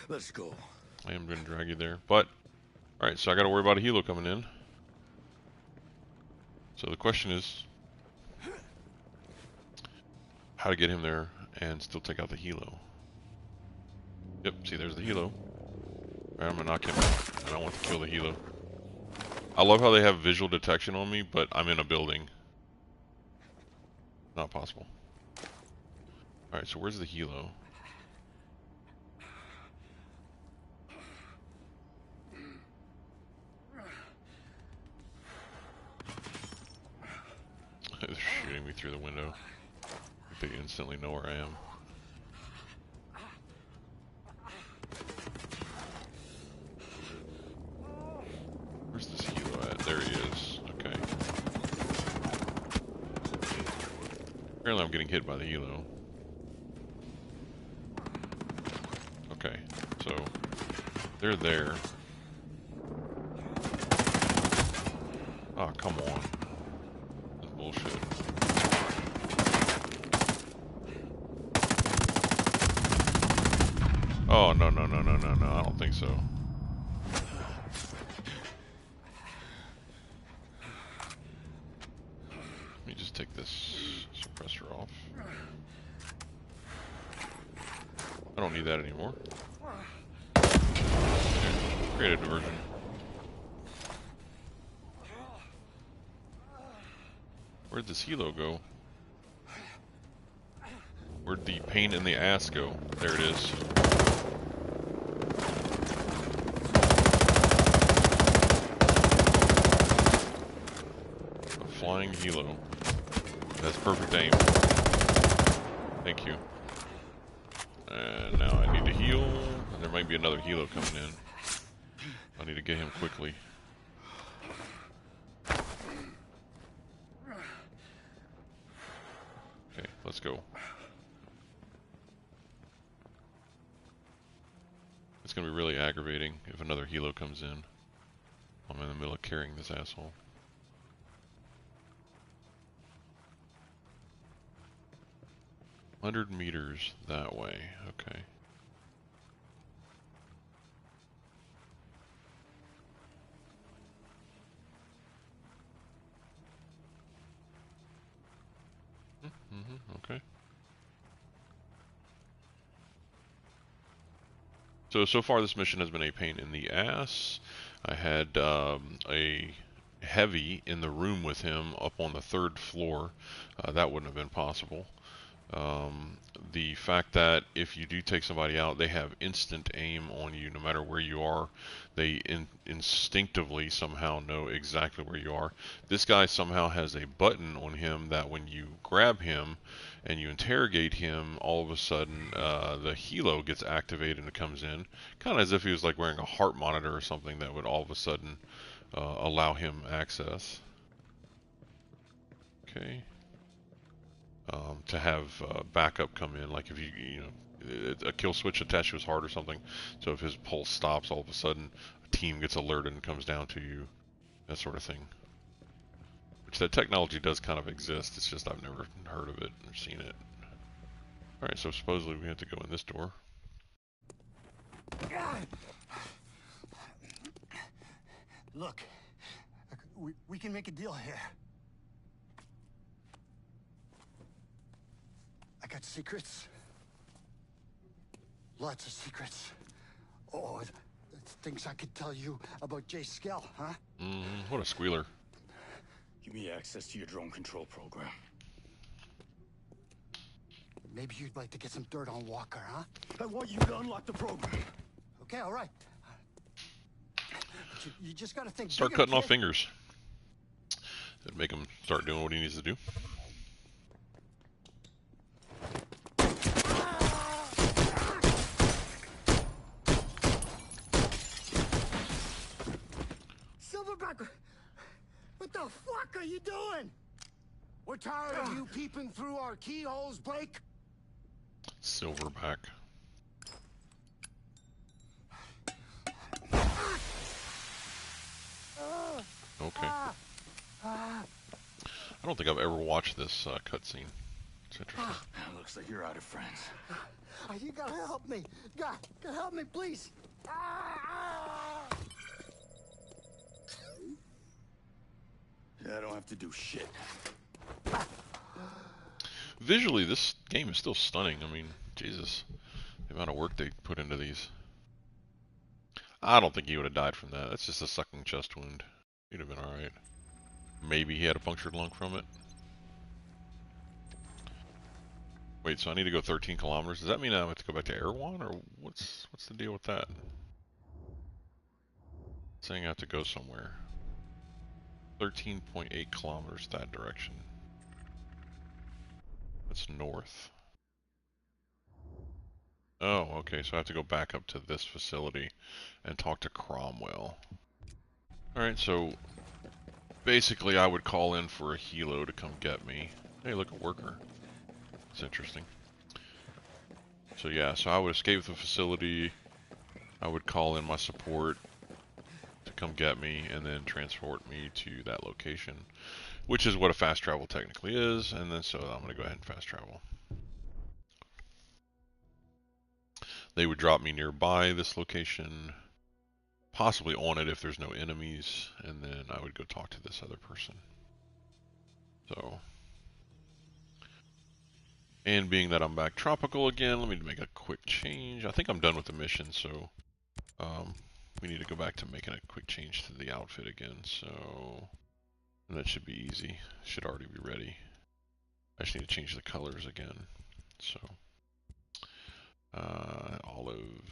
Let's go. I am going to drag you there, but... Alright, so I got to worry about a helo coming in. So the question is... how to get him there and still take out the helo. Yep, see there's the helo. Alright, I'm going to knock him out. I don't want to kill the helo. I love how they have visual detection on me, but I'm in a building. Not possible. Alright, so where's the helo? They're shooting me through the window. They instantly know where I am. Where's this helo at? There he is. Okay. Apparently I'm getting hit by the helo. Okay, so they're there. Oh, come on. That's bullshit. Oh, no, no, no, no, no, no, I don't think so. Let me just take this suppressor off. I don't need that anymore. Create a diversion. Where'd this helo go? Where'd the pain in the ass go? There it is. A flying helo. That's perfect aim. Thank you. And now I need to heal. And there might be another helo coming in. I need to get him quickly. Okay, let's go. It's gonna be really aggravating if another helo comes in. I'm in the middle of carrying this asshole. "100 meters that way." Okay. Okay. So far this mission has been a pain in the ass. I had a heavy in the room with him up on the 3rd floor. That wouldn't have been possible. The fact that if you do take somebody out, they have instant aim on you no matter where you are. They instinctively somehow know exactly where you are. This guy somehow has a button on him that when you grab him and you interrogate him, all of a sudden the helo gets activated and it comes in. Kind of as if he was like wearing a heart monitor or something that would all of a sudden allow him access. Okay. To have backup come in, like if you know, a kill switch attached to his heart or something. So if his pulse stops, all of a sudden a team gets alerted and comes down to you, that sort of thing. Which that technology does kind of exist. It's just I've never heard of it or seen it. All right, so supposedly we have to go in this door. Look, we can make a deal here. I got secrets. Lots of secrets. Oh, things I could tell you about Jay Skell, huh? What a squealer. Give me access to your drone control program. Maybe you'd like to get some dirt on Walker, huh? I want you to unlock the program. Okay, all right. But you just gotta think Start bigger, cutting off kid. fingers. That'd make him start doing what he needs to do. Silverback, what the fuck are you doing? We're tired of you peeping through our keyholes, Blake. Silverback. Okay. I don't think I've ever watched this cutscene. It's interesting. Looks like you're out of friends. You gotta help me. God, help me, please. Yeah, I don't have to do shit. Visually, this game is still stunning. I mean, Jesus, the amount of work they put into these. I don't think he would have died from that. That's just a sucking chest wound. He'd have been alright. Maybe he had a punctured lung from it. Wait, so I need to go 13 kilometers? Does that mean I have to go back to Erewhon, or what's the deal with that? It's saying I have to go somewhere. 13.8 kilometers that direction. That's north. Oh, okay, so I have to go back up to this facility and talk to Cromwell. Alright, so basically I would call in for a helo to come get me. Hey, look, a worker. It's interesting. So yeah, so I would escape the facility, I would call in my support to come get me, and then transport me to that location, which is what a fast travel technically is, and then so I'm going to go ahead and fast travel. They would drop me nearby this location, possibly on it if there's no enemies, and then I would go talk to this other person. So, And being that I'm back tropical again, let me make a quick change. I think I'm done with the mission, so we need to go back to making a quick change to the outfit again. So and that should be easy. Should already be ready. I just need to change the colors again. So olive.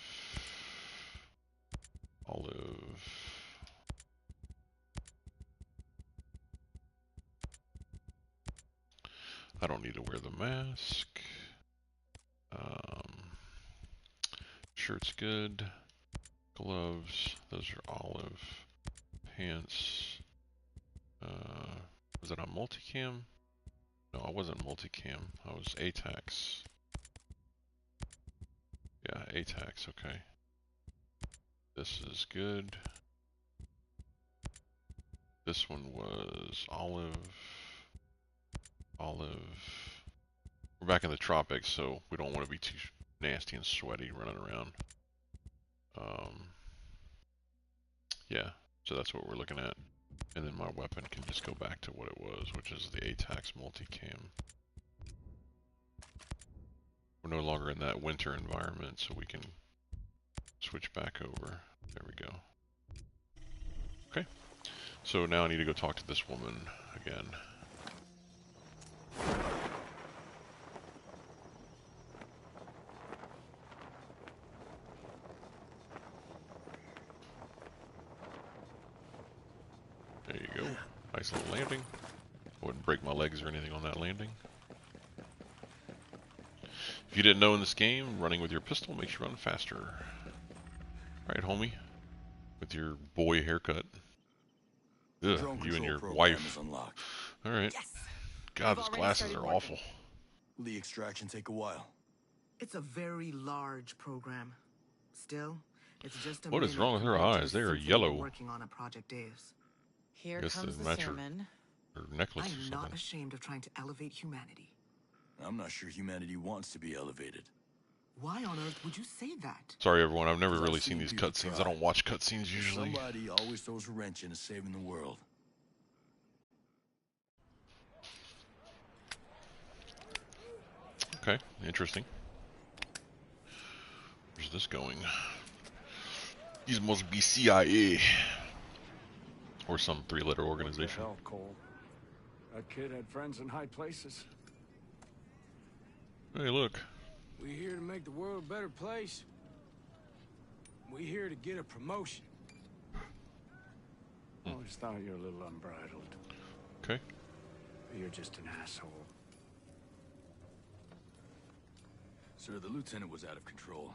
I don't need to wear the mask. Shirt's good. Gloves, those are olive. Pants. Was it on multicam? No, I wasn't multicam. I was ATAX. Yeah, ATAX, okay. This is good. This one was olive. We're back in the tropics, so we don't want to be too nasty and sweaty running around. Yeah, so that's what we're looking at. And then my weapon can just go back to what it was, which is the ATAX multicam. We're no longer in that winter environment, so we can switch back over. There we go. Okay, so now I need to go talk to this woman again. There you go. Nice little landing. I wouldn't break my legs or anything on that landing. If you didn't know in this game, running with your pistol makes you run faster. Right, homie? With your boy haircut. Ugh, you and your wife. Alright. Yes. God, those glasses are awful. Will the extraction take a while? It's a very large program. Still, it's just a What is wrong with her eyes? They are yellow. Working on a project Dave's. Here Guess comes the match salmon. her necklace I or am something. not ashamed of trying to elevate humanity. I'm not sure humanity wants to be elevated. Why on earth would you say that? Sorry everyone, I've never I've really seen seen these people cutscenes. try. I don't watch cutscenes usually. Somebody always throws a wrench into saving the world. Okay, interesting. Where's this going? These must be CIA. Or some three-letter organization. What the hell, Cole? That kid had friends in high places. Hey, look. We here to make the world a better place. We here to get a promotion. Always thought you were a little unbridled. Okay. But you're just an asshole. Sir, the lieutenant was out of control.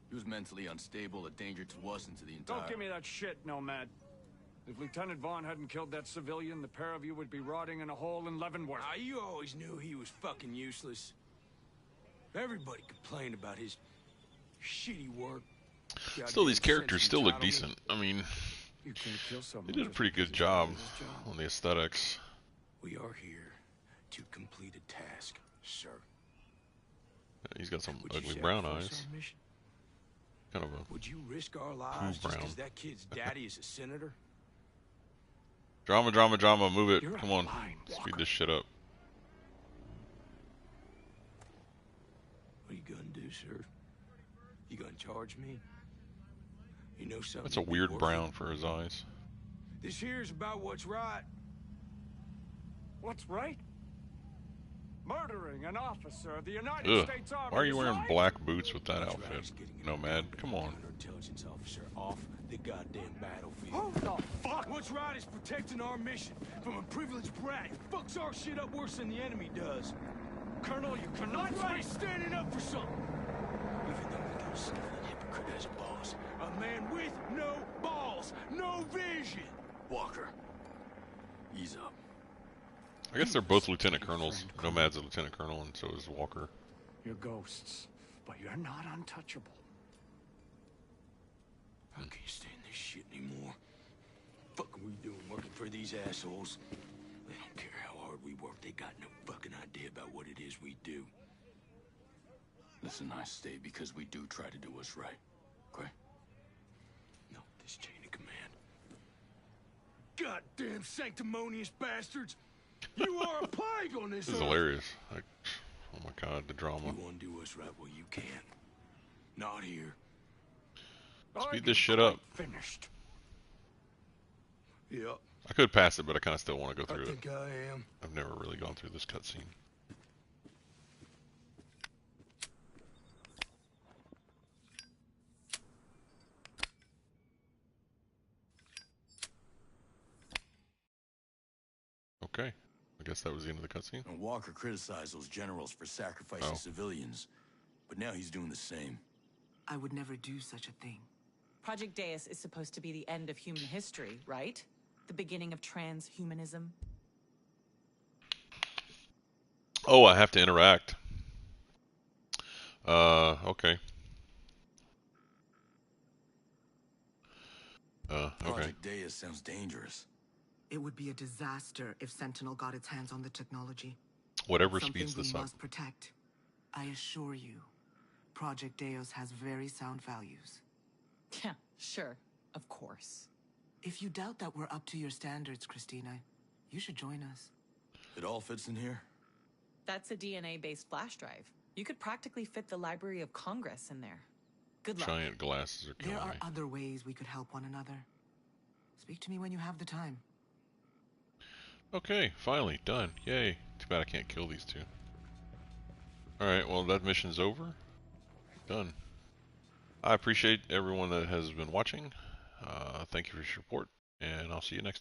He was mentally unstable, a danger to us and to the entire... Don't give me that shit, Nomad. If Lieutenant Vaughn hadn't killed that civilian, the pair of you would be rotting in a hole in Leavenworth. Ah, you always knew he was fucking useless. Everybody complained about his shitty work. Still, these Goddamn characters sense still of look entitlement. decent. I mean, You can't kill someone. they did a just pretty because good he's not job doing his job. on the aesthetics. We are here to complete a task, sir. He's got some Would you ugly brown sacrifice eyes. our mission? Kind of a Would you risk our lives just brown. because that kid's daddy is a senator? drama. Move it. You're Come on. lying, Speed Walker. this shit up. What are you gonna do, sir? You gonna charge me? You know something? That's a you'd be weird worth brown it? for his eyes. This here's about what's right. What's right? Murdering an officer of the United Ugh. States Army. Why are you is wearing right? black boots with that What's right outfit? is getting an Nomad, come on. counterintelligence officer off the goddamn battlefield. Who the fuck? What's right is protecting our mission from a privileged brat who fucks our shit up worse than the enemy does. Colonel, you cannot What's right is speak. standing up for something. Even though we got a sniveling hypocrite as a boss. A man with no balls, no vision. Walker, ease up. I guess they're both lieutenant colonels. Nomad's a lieutenant colonel, and so is Walker. You're ghosts, but you're not untouchable. I can't stand this shit anymore. Fuck are we doing working for these assholes? They don't care how hard we work. They got no fucking idea about what it is we do. Listen, I stay because we do try to do what's right. Okay? No, this chain of command. Goddamn sanctimonious bastards! You are a plague on this This is earth. hilarious. Oh my god, the drama. You want to do what's right, well, you can't. Not here. Speed this shit up. Finished. Yeah, I could pass it, but I kind of still want to go I through it. think I am. I've never really gone through this cutscene. Okay, I guess that was the end of the cutscene. And Walker criticized those generals for sacrificing Oh. civilians, but now he's doing the same. I would never do such a thing. Project Deus is supposed to be the end of human history, right? The beginning of transhumanism. Oh, I have to interact. Okay. Okay. Project Deus sounds dangerous. It would be a disaster if Sentinel got its hands on the technology. Whatever Something speeds we this up. must protect. I assure you, Project Deus has very sound values. Yeah, sure. Of course. If you doubt that we're up to your standards, Christina, you should join us. It all fits in here? That's a DNA-based flash drive. You could practically fit the Library of Congress in there. Good luck. Giant glasses are killing There are me. other ways we could help one another. Speak to me when you have the time. Okay, finally, done. Yay. Too bad I can't kill these two. Alright, well, that mission's over. Done. I appreciate everyone that has been watching. Thank you for your support, and I'll see you next time.